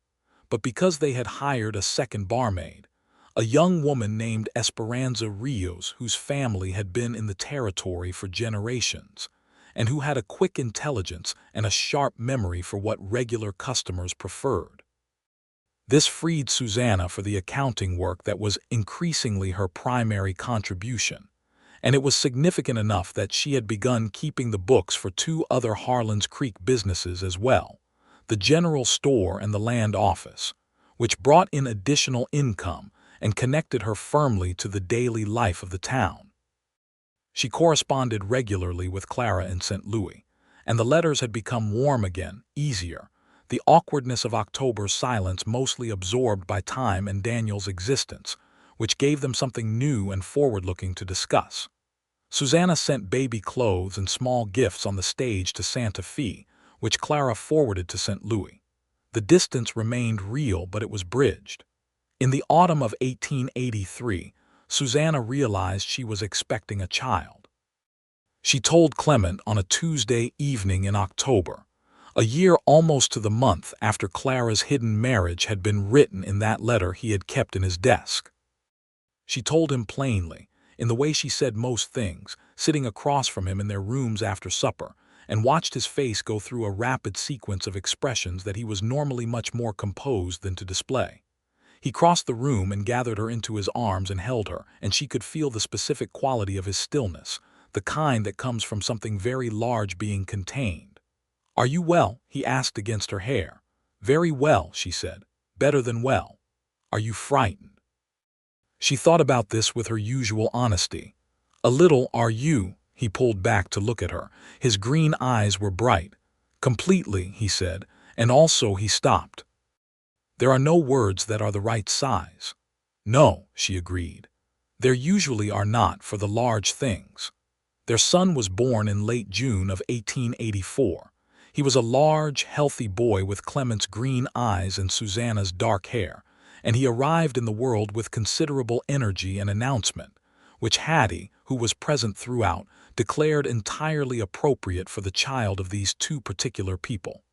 but because they had hired a second barmaid, a young woman named Esperanza Rios, whose family had been in the territory for generations, and who had a quick intelligence and a sharp memory for what regular customers preferred. This freed Susanna for the accounting work that was increasingly her primary contribution, and it was significant enough that she had begun keeping the books for two other Harlan's Creek businesses as well, the general store and the land office, which brought in additional income and connected her firmly to the daily life of the town. She corresponded regularly with Clara in St. Louis, and the letters had become warm again, easier, the awkwardness of October's silence mostly absorbed by time and Daniel's existence, which gave them something new and forward-looking to discuss. Susanna sent baby clothes and small gifts on the stage to Santa Fe, which Clara forwarded to St. Louis. The distance remained real, but it was bridged. In the autumn of 1883, Susanna realized she was expecting a child. She told Clement on a Tuesday evening in October, a year almost to the month after Clara's hidden marriage had been written in that letter he had kept in his desk. She told him plainly, in the way she said most things, sitting across from him in their rooms after supper, and watched his face go through a rapid sequence of expressions that he was normally much more composed than to display. He crossed the room and gathered her into his arms and held her, and she could feel the specific quality of his stillness, the kind that comes from something very large being contained. "Are you well?" he asked against her hair. "Very well," she said. "Better than well." "Are you frightened?" She thought about this with her usual honesty. "A little, are you?" He pulled back to look at her. His green eyes were bright. "Completely," he said, and also he stopped. "There are no words that are the right size." "No," she agreed. "There usually are not for the large things." Their son was born in late June of 1884. He was a large, healthy boy with Clement's green eyes and Susanna's dark hair, and he arrived in the world with considerable energy and announcement, which Hattie, who was present throughout, declared entirely appropriate for the child of these two particular people.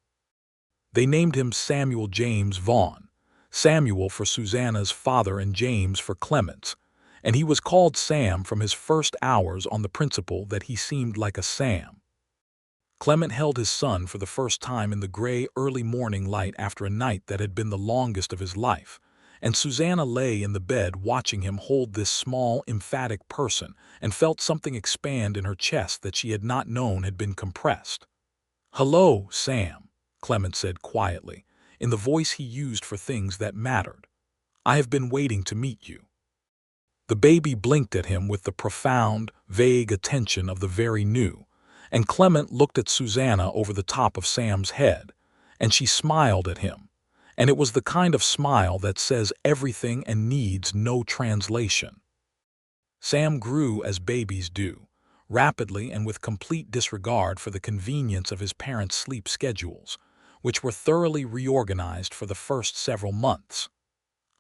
They named him Samuel James Vaughn, Samuel for Susanna's father and James for Clement's, and he was called Sam from his first hours on the principle that he seemed like a Sam. Clement held his son for the first time in the gray early morning light after a night that had been the longest of his life, and Susanna lay in the bed watching him hold this small, emphatic person and felt something expand in her chest that she had not known had been compressed. "Hello, Sam," Clement said quietly, in the voice he used for things that mattered. "I have been waiting to meet you." The baby blinked at him with the profound, vague attention of the very new, and Clement looked at Susanna over the top of Sam's head, and she smiled at him, and it was the kind of smile that says everything and needs no translation. Sam grew as babies do, rapidly and with complete disregard for the convenience of his parents' sleep schedules, which were thoroughly reorganized for the first several months.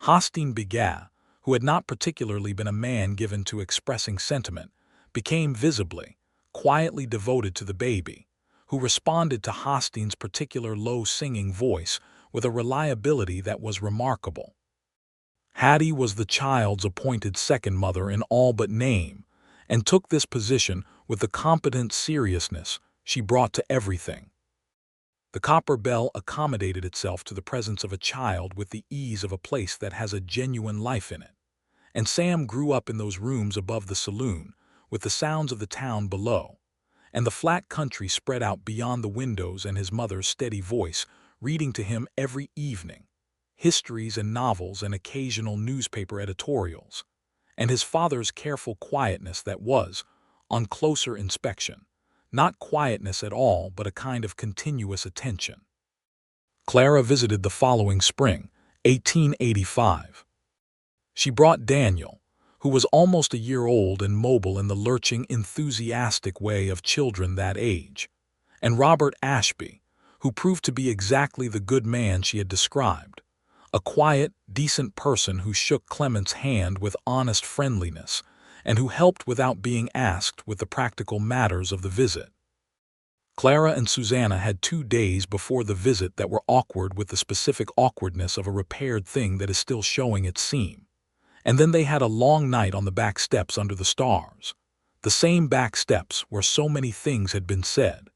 Hostine Bigat, who had not particularly been a man given to expressing sentiment, became visibly, quietly devoted to the baby, who responded to Hostine's particular low-singing voice with a reliability that was remarkable. Hattie was the child's appointed second mother in all but name, and took this position with the competent seriousness she brought to everything. The Copper Bell accommodated itself to the presence of a child with the ease of a place that has a genuine life in it, and Sam grew up in those rooms above the saloon, with the sounds of the town below, and the flat country spread out beyond the windows, and his mother's steady voice reading to him every evening, histories and novels and occasional newspaper editorials, and his father's careful quietness that was, on closer inspection, not quietness at all but a kind of continuous attention. Clara visited the following spring, 1885. She brought Daniel, who was almost a year old and mobile in the lurching, enthusiastic way of children that age, and Robert Ashby, who proved to be exactly the good man she had described, a quiet, decent person who shook Clement's hand with honest friendliness and who helped without being asked with the practical matters of the visit. Clara and Susanna had 2 days before the visit that were awkward with the specific awkwardness of a repaired thing that is still showing its seam. And then they had a long night on the back steps under the stars. The same back steps where so many things had been said.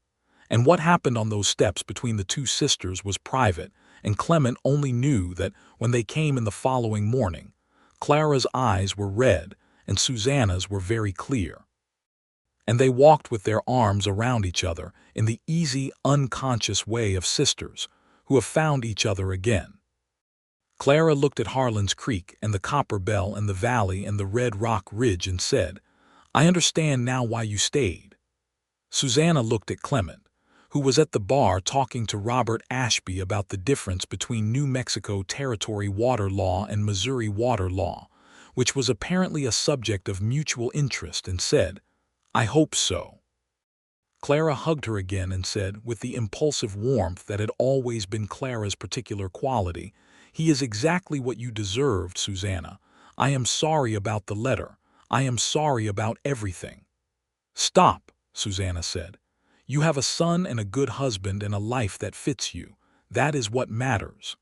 And what happened on those steps between the 2 sisters was private, and Clement only knew that when they came in the following morning, Clara's eyes were red and Susanna's were very clear. And they walked with their arms around each other in the easy, unconscious way of sisters who have found each other again. Clara looked at Harlan's Creek and the Copper Bell and the valley and the Red Rock Ridge and said, "I understand now why you stayed." Susanna looked at Clement, who was at the bar talking to Robert Ashby about the difference between New Mexico Territory water law and Missouri water law, which was apparently a subject of mutual interest, and said, "I hope so." Clara hugged her again and said, with the impulsive warmth that had always been Clara's particular quality, "He is exactly what you deserved, Susanna. I am sorry about the letter. I am sorry about everything." "Stop," Susanna said. "You have a son and a good husband and a life that fits you. That is what matters.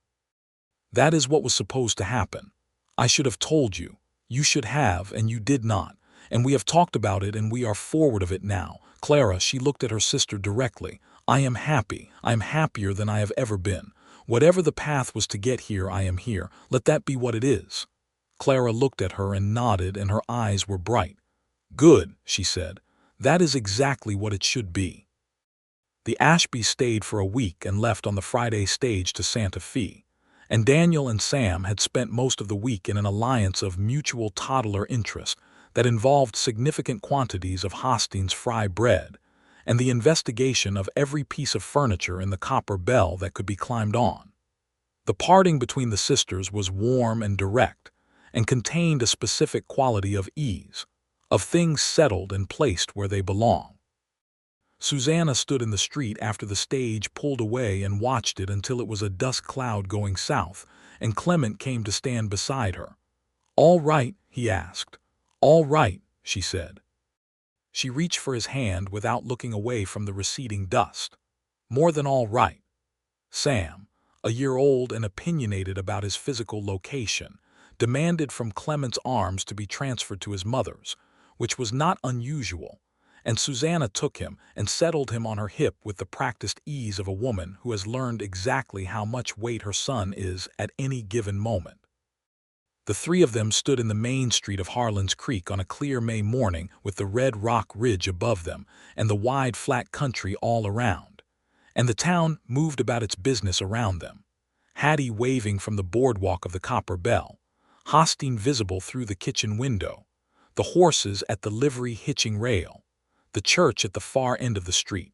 That is what was supposed to happen. I should have told you. You should have, and you did not. And we have talked about it and we are forward of it now." Clara, she looked at her sister directly. "I am happy. I am happier than I have ever been. Whatever the path was to get here, I am here. Let that be what it is." Clara looked at her and nodded, and her eyes were bright. "Good," she said. "That is exactly what it should be." The Ashbys stayed for a week and left on the Friday stage to Santa Fe, and Daniel and Sam had spent most of the week in an alliance of mutual toddler interest that involved significant quantities of Hostings fry bread and the investigation of every piece of furniture in the Copper Bell that could be climbed on. The parting between the sisters was warm and direct and contained a specific quality of ease, of things settled and placed where they belong. Susanna stood in the street after the stage pulled away and watched it until it was a dust cloud going south, and Clement came to stand beside her. "All right?" he asked. "All right," she said. She reached for his hand without looking away from the receding dust. "More than all right." Sam, a year old and opinionated about his physical location, demanded from Clement's arms to be transferred to his mother's, which was not unusual, and Susanna took him and settled him on her hip with the practiced ease of a woman who has learned exactly how much weight her son is at any given moment. The 3 of them stood in the main street of Harlan's Creek on a clear May morning with the Red Rock Ridge above them and the wide flat country all around, and the town moved about its business around them, Hattie waving from the boardwalk of the Copper Bell, Hosting visible through the kitchen window, the horses at the livery hitching rail, the church at the far end of the street,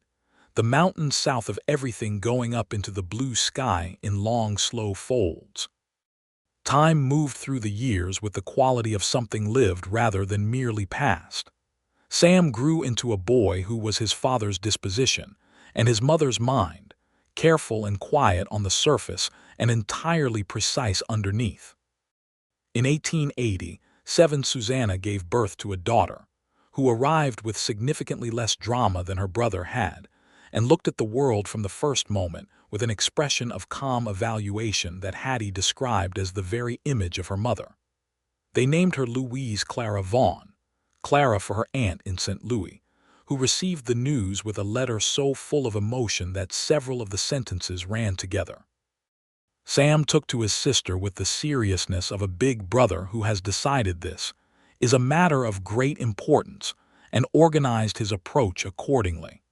the mountains south of everything going up into the blue sky in long, slow folds. Time moved through the years with the quality of something lived rather than merely passed. Sam grew into a boy who was his father's disposition and his mother's mind, careful and quiet on the surface and entirely precise underneath. In 1887, Susanna gave birth to a daughter, who arrived with significantly less drama than her brother had, and looked at the world from the first moment with an expression of calm evaluation that Hattie described as the very image of her mother. They named her Louise Clara Vaughn, Clara for her aunt in St. Louis, who received the news with a letter so full of emotion that several of the sentences ran together. Sam took to his sister with the seriousness of a big brother who has decided this is a matter of great importance and organized his approach accordingly.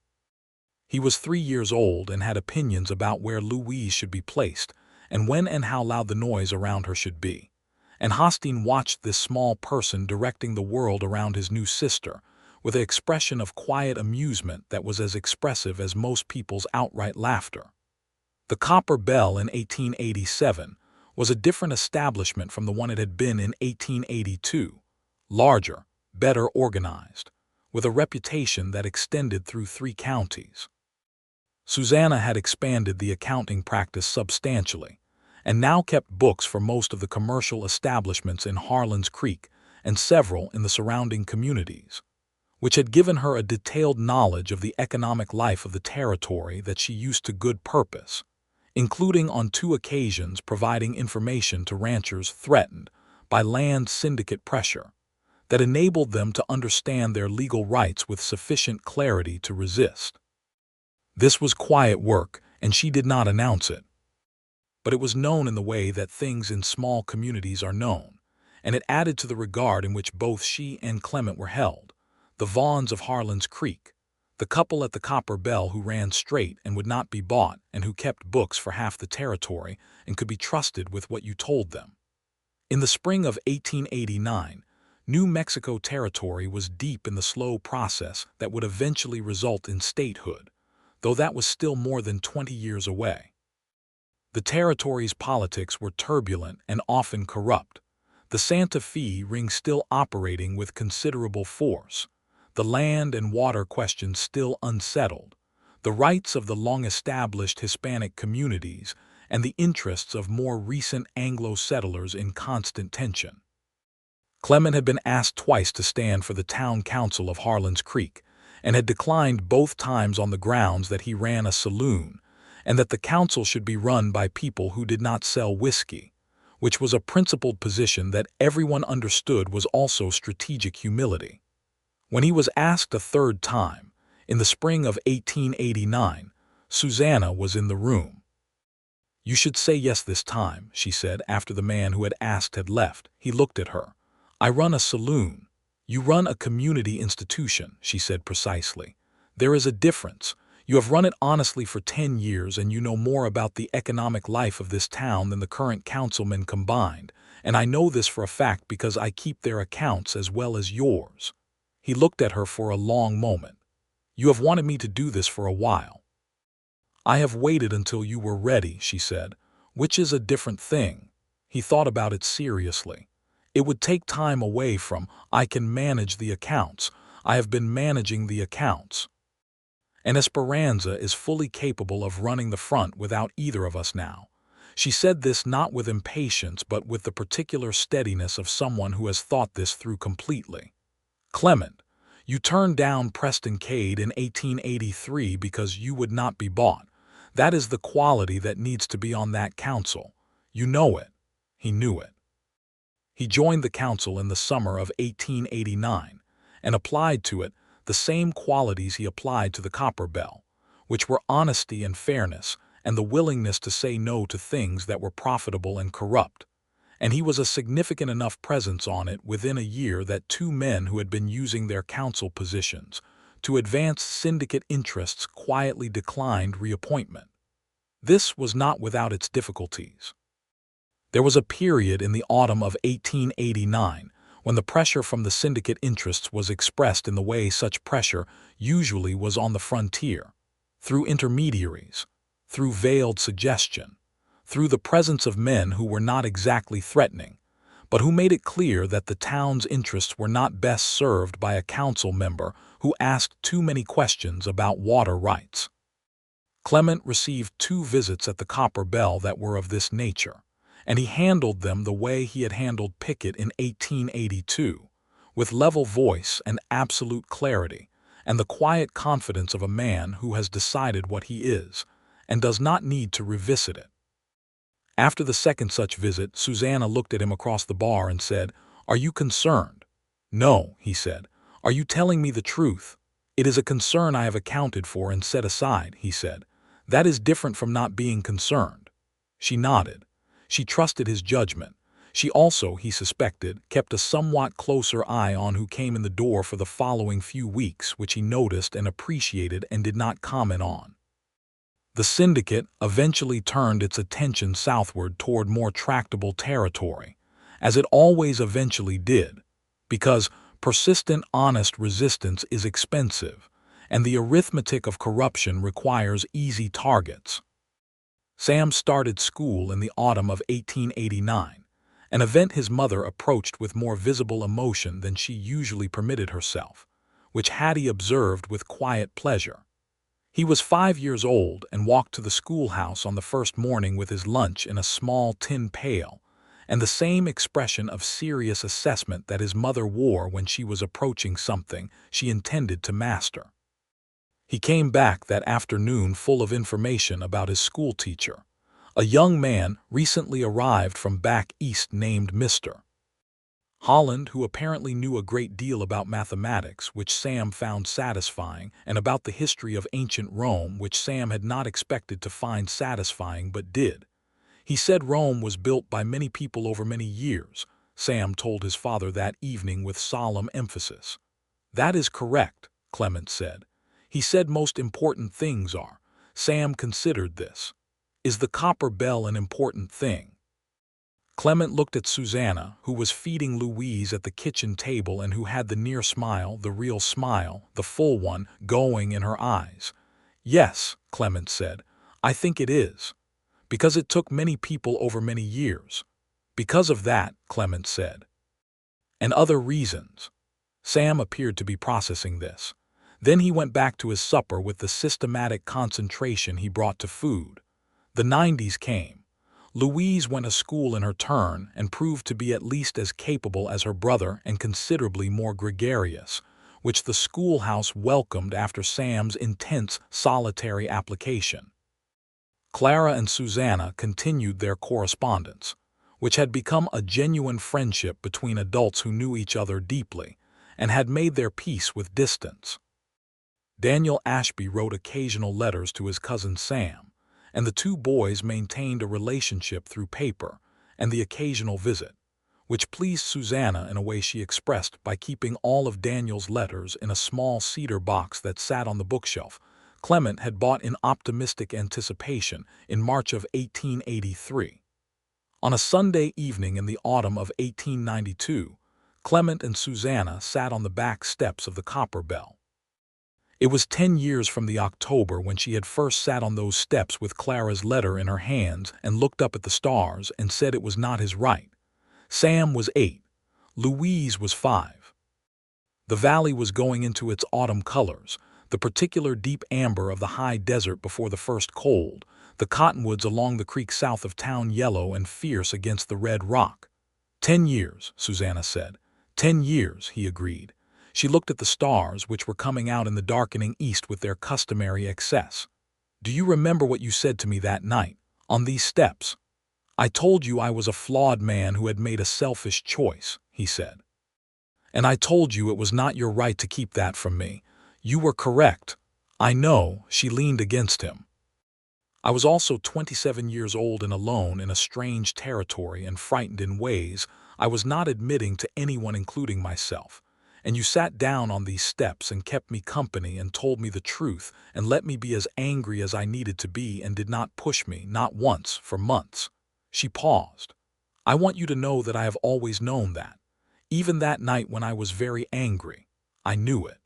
He was 3 years old and had opinions about where Louise should be placed and when and how loud the noise around her should be. And Hosteen watched this small person directing the world around his new sister with an expression of quiet amusement that was as expressive as most people's outright laughter. The Copper Bell in 1887 was a different establishment from the one it had been in 1882, larger, better organized, with a reputation that extended through 3 counties. Susanna had expanded the accounting practice substantially, and now kept books for most of the commercial establishments in Harlan's Creek and several in the surrounding communities, which had given her a detailed knowledge of the economic life of the territory that she used to good purpose, including on 2 occasions providing information to ranchers threatened by land syndicate pressure that enabled them to understand their legal rights with sufficient clarity to resist. This was quiet work, and she did not announce it. But it was known in the way that things in small communities are known, and it added to the regard in which both she and Clement were held. The Vaughns of Harlan's Creek, the couple at the Copper Bell who ran straight and would not be bought and who kept books for half the territory and could be trusted with what you told them. In the spring of 1889, New Mexico Territory was deep in the slow process that would eventually result in statehood, though that was still more than 20 years away. The territory's politics were turbulent and often corrupt, the Santa Fe ring still operating with considerable force, the land and water questions still unsettled, the rights of the long-established Hispanic communities, and the interests of more recent Anglo settlers in constant tension. Clement had been asked twice to stand for the town council of Harlan's Creek, and had declined both times on the grounds that he ran a saloon, and that the council should be run by people who did not sell whiskey, which was a principled position that everyone understood was also strategic humility. When he was asked a 3rd time, in the spring of 1889, Susanna was in the room. "You should say yes this time," she said after the man who had asked had left. He looked at her. "I run a saloon. You run a community institution," she said precisely. "There is a difference. You have run it honestly for 10 years and you know more about the economic life of this town than the current councilmen combined, and I know this for a fact because I keep their accounts as well as yours." He looked at her for a long moment. "You have wanted me to do this for a while." "I have waited until you were ready," she said, "which is a different thing." He thought about it seriously. "It would take time away from, I can manage the accounts. I have been managing the accounts. And Esperanza is fully capable of running the front without either of us now." She said this not with impatience but with the particular steadiness of someone who has thought this through completely. "Clement, you turned down Preston Cade in 1883 because you would not be bought. That is the quality that needs to be on that council. You know it." He knew it. He joined the council in the summer of 1889 and applied to it the same qualities he applied to the Copper Bell, which were honesty and fairness and the willingness to say no to things that were profitable and corrupt. And he was a significant enough presence on it within a year that 2 men who had been using their council positions to advance syndicate interests quietly declined reappointment. This was not without its difficulties. There was a period in the autumn of 1889 when the pressure from the syndicate interests was expressed in the way such pressure usually was on the frontier, through intermediaries, through veiled suggestion, through the presence of men who were not exactly threatening, but who made it clear that the town's interests were not best served by a council member who asked too many questions about water rights. Clement received 2 visits at the Copper Bell that were of this nature, and he handled them the way he had handled Pickett in 1882, with level voice and absolute clarity, and the quiet confidence of a man who has decided what he is, and does not need to revisit it. After the second such visit, Susanna looked at him across the bar and said, "Are you concerned?" "No," he said. "Are you telling me the truth?" "It is a concern I have accounted for and set aside," he said. "That is different from not being concerned." She nodded. She trusted his judgment. She also, he suspected, kept a somewhat closer eye on who came in the door for the following few weeks, which he noticed and appreciated and did not comment on. The syndicate eventually turned its attention southward toward more tractable territory, as it always eventually did, because persistent, honest resistance is expensive, and the arithmetic of corruption requires easy targets. Sam started school in the autumn of 1889, an event his mother approached with more visible emotion than she usually permitted herself, which Hattie observed with quiet pleasure. He was 5 years old and walked to the schoolhouse on the first morning with his lunch in a small tin pail, and the same expression of serious assessment that his mother wore when she was approaching something she intended to master. He came back that afternoon full of information about his schoolteacher, a young man recently arrived from back east named Mr. Harlan, who apparently knew a great deal about mathematics, which Sam found satisfying, and about the history of ancient Rome, which Sam had not expected to find satisfying but did. He said Rome was built by many people over many years. Sam told his father that evening with solemn emphasis. "That is correct," Clement said. "He said most important things are." Sam considered this. "Is the copper bell an important thing?" Clement looked at Susanna, who was feeding Louise at the kitchen table and who had the near smile, the real smile, the full one, going in her eyes. "Yes," Clement said, "I think it is. Because it took many people over many years." "Because of that," Clement said. "And other reasons." Sam appeared to be processing this. Then he went back to his supper with the systematic concentration he brought to food. The 90s came. Louise went to school in her turn and proved to be at least as capable as her brother and considerably more gregarious, which the schoolhouse welcomed after Sam's intense, solitary application. Clara and Susanna continued their correspondence, which had become a genuine friendship between adults who knew each other deeply and had made their peace with distance. Daniel Ashby wrote occasional letters to his cousin Sam, and the two boys maintained a relationship through paper and the occasional visit, which pleased Susanna in a way she expressed by keeping all of Daniel's letters in a small cedar box that sat on the bookshelf Clement had bought in optimistic anticipation in March of 1883. On a Sunday evening in the autumn of 1892, Clement and Susanna sat on the back steps of the Copper Bell. It was 10 years from the October when she had first sat on those steps with Clara's letter in her hands and looked up at the stars and said it was not his right. Sam was 8. Louise was 5. The valley was going into its autumn colors, the particular deep amber of the high desert before the first cold, the cottonwoods along the creek south of town yellow and fierce against the red rock. 10 years, Susanna said. 10 years, he agreed. She looked at the stars, which were coming out in the darkening east with their customary excess. "Do you remember what you said to me that night, on these steps?" "I told you I was a flawed man who had made a selfish choice," he said. "And I told you it was not your right to keep that from me. You were correct." "I know," she leaned against him. "I was also 27 years old and alone in a strange territory and frightened in ways I was not admitting to anyone including myself. And you sat down on these steps and kept me company and told me the truth and let me be as angry as I needed to be and did not push me, not once, for months." She paused. "I want you to know that I have always known that. Even that night when I was very angry, I knew it."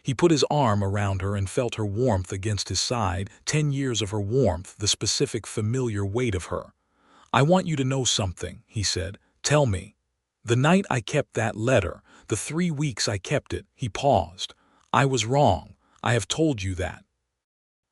He put his arm around her and felt her warmth against his side, 10 years of her warmth, the specific familiar weight of her. "I want you to know something," he said. "Tell me. The night I kept that letter, the 3 weeks I kept it," he paused. "I was wrong. I have told you that.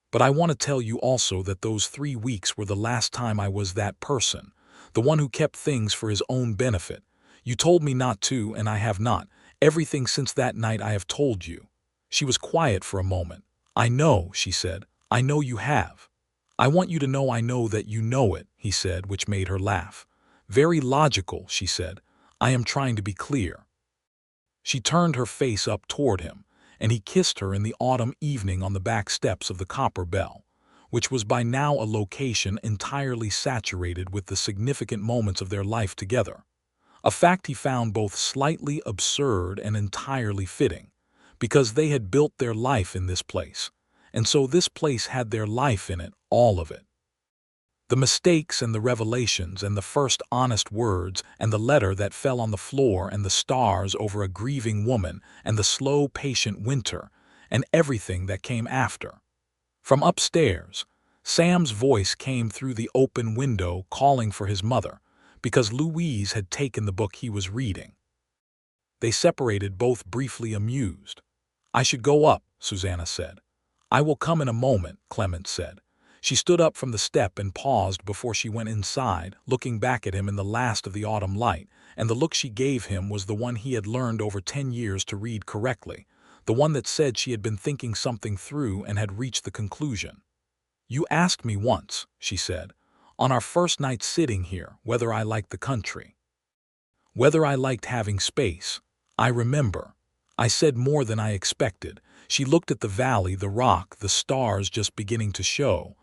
But I want to tell you also that those 3 weeks were the last time I was that person, the one who kept things for his own benefit. You told me not to, and I have not. Everything since that night I have told you." She was quiet for a moment. "I know," she said. "I know you have." "I want you to know I know that you know it," he said, which made her laugh. "Very logical," she said. "I am trying to be clear." She turned her face up toward him, and he kissed her in the autumn evening on the back steps of the Copper Bell, which was by now a location entirely saturated with the significant moments of their life together. A fact he found both slightly absurd and entirely fitting, because they had built their life in this place, and so this place had their life in it, all of it. The mistakes and the revelations and the first honest words and the letter that fell on the floor and the stars over a grieving woman and the slow, patient winter and everything that came after. From upstairs, Sam's voice came through the open window calling for his mother, because Louise had taken the book he was reading. They separated, both briefly amused. "I should go up," Susanna said. "I will come in a moment," Clement said. She stood up from the step and paused before she went inside, looking back at him in the last of the autumn light, and the look she gave him was the one he had learned over 10 years to read correctly, the one that said she had been thinking something through and had reached the conclusion. "You asked me once," she said, "on our first night sitting here, whether I liked the country. Whether I liked having space. I remember. I said more than I expected." She looked at the valley, the rock, the stars just beginning to show.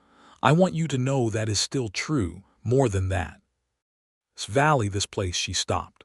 "I want you to know that is still true, more than that. This valley, this place," she stopped.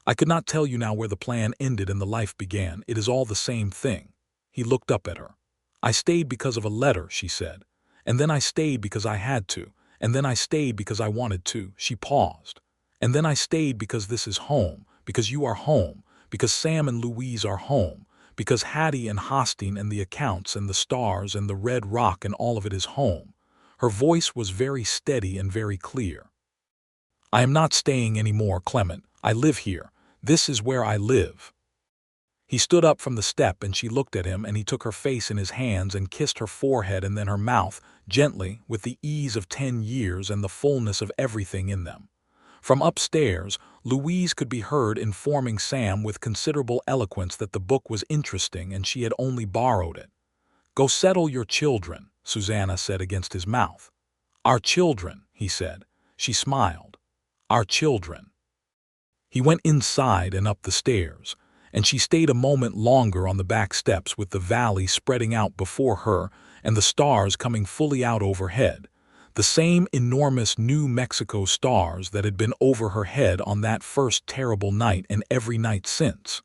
"I could not tell you now where the plan ended and the life began. It is all the same thing." He looked up at her. "I stayed because of a letter," she said. "And then I stayed because I had to. And then I stayed because I wanted to." She paused. "And then I stayed because this is home, because you are home, because Sam and Louise are home, because Hattie and Hosteen and the accounts and the stars and the red rock and all of it is home." Her voice was very steady and very clear. "I am not staying anymore, Clement. I live here. This is where I live." He stood up from the step and she looked at him, and he took her face in his hands and kissed her forehead and then her mouth, gently, with the ease of 10 years and the fullness of everything in them. From upstairs, Louise could be heard informing Sam with considerable eloquence that the book was interesting and she had only borrowed it. "Go settle your children," Susanna said against his mouth. "Our children," he said. She smiled. "Our children." He went inside and up the stairs, and she stayed a moment longer on the back steps with the valley spreading out before her and the stars coming fully out overhead, the same enormous New Mexico stars that had been over her head on that first terrible night and every night since.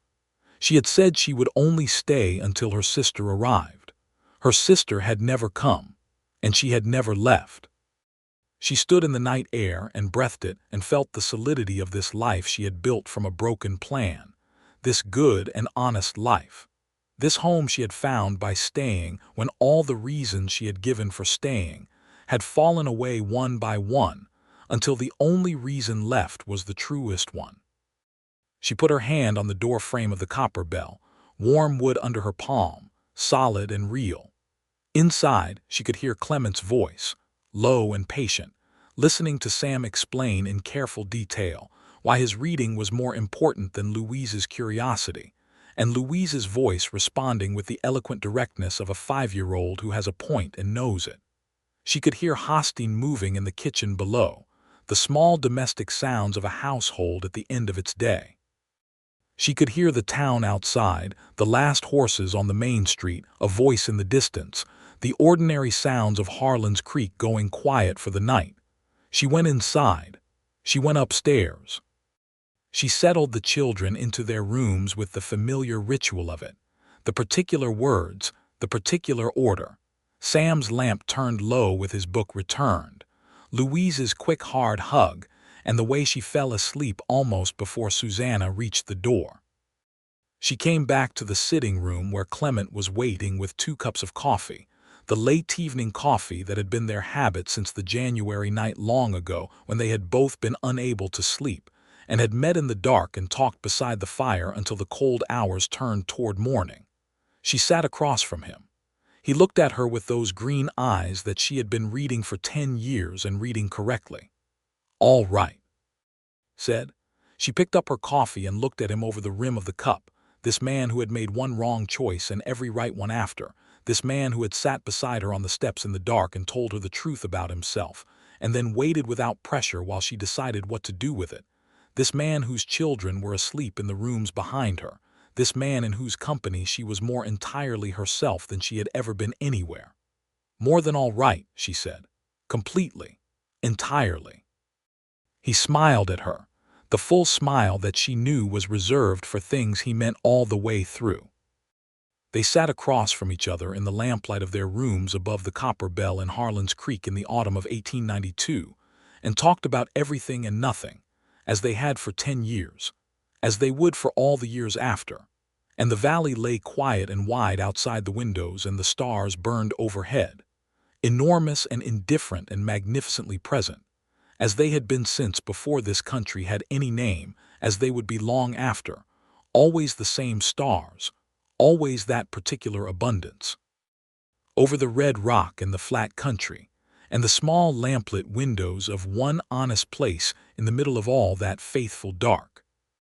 She had said she would only stay until her sister arrived. Her sister had never come, and she had never left. She stood in the night air and breathed it and felt the solidity of this life she had built from a broken plan, this good and honest life. This home she had found by staying when all the reasons she had given for staying had fallen away one by one, until the only reason left was the truest one. She put her hand on the door frame of the copper bell, warm wood under her palm, solid and real. Inside, she could hear Clement's voice, low and patient, listening to Sam explain in careful detail why his reading was more important than Louise's curiosity, and Louise's voice responding with the eloquent directness of a 5-year-old who has a point and knows it. She could hear Hosteen moving in the kitchen below, the small domestic sounds of a household at the end of its day. She could hear the town outside, the last horses on the main street, a voice in the distance, the ordinary sounds of Harlan's Creek going quiet for the night. She went inside. She went upstairs. She settled the children into their rooms with the familiar ritual of it, the particular words, the particular order. Sam's lamp turned low with his book returned, Louise's quick hard hug, and the way she fell asleep almost before Susanna reached the door. She came back to the sitting room where Clement was waiting with 2 cups of coffee, the late evening coffee that had been their habit since the January night long ago when they had both been unable to sleep, and had met in the dark and talked beside the fire until the cold hours turned toward morning. She sat across from him. He looked at her with those green eyes that she had been reading for 10 years and reading correctly. "All right," said. She picked up her coffee and looked at him over the rim of the cup, this man who had made one wrong choice and every right one after, this man who had sat beside her on the steps in the dark and told her the truth about himself, and then waited without pressure while she decided what to do with it, this man whose children were asleep in the rooms behind her, this man in whose company she was more entirely herself than she had ever been anywhere. "More than all right," she said. "Completely. Entirely." He smiled at her, the full smile that she knew was reserved for things he meant all the way through. They sat across from each other in the lamplight of their rooms above the Copper Bell in Harlan's Creek in the autumn of 1892, and talked about everything and nothing, as they had for 10 years, as they would for all the years after, and the valley lay quiet and wide outside the windows and the stars burned overhead. enormous and indifferent and magnificently present, as they had been since before this country had any name, as they would be long after, always the same stars, always that particular abundance. Over the red rock and the flat country, and the small lamplit windows of one honest place in the middle of all that faithful dark,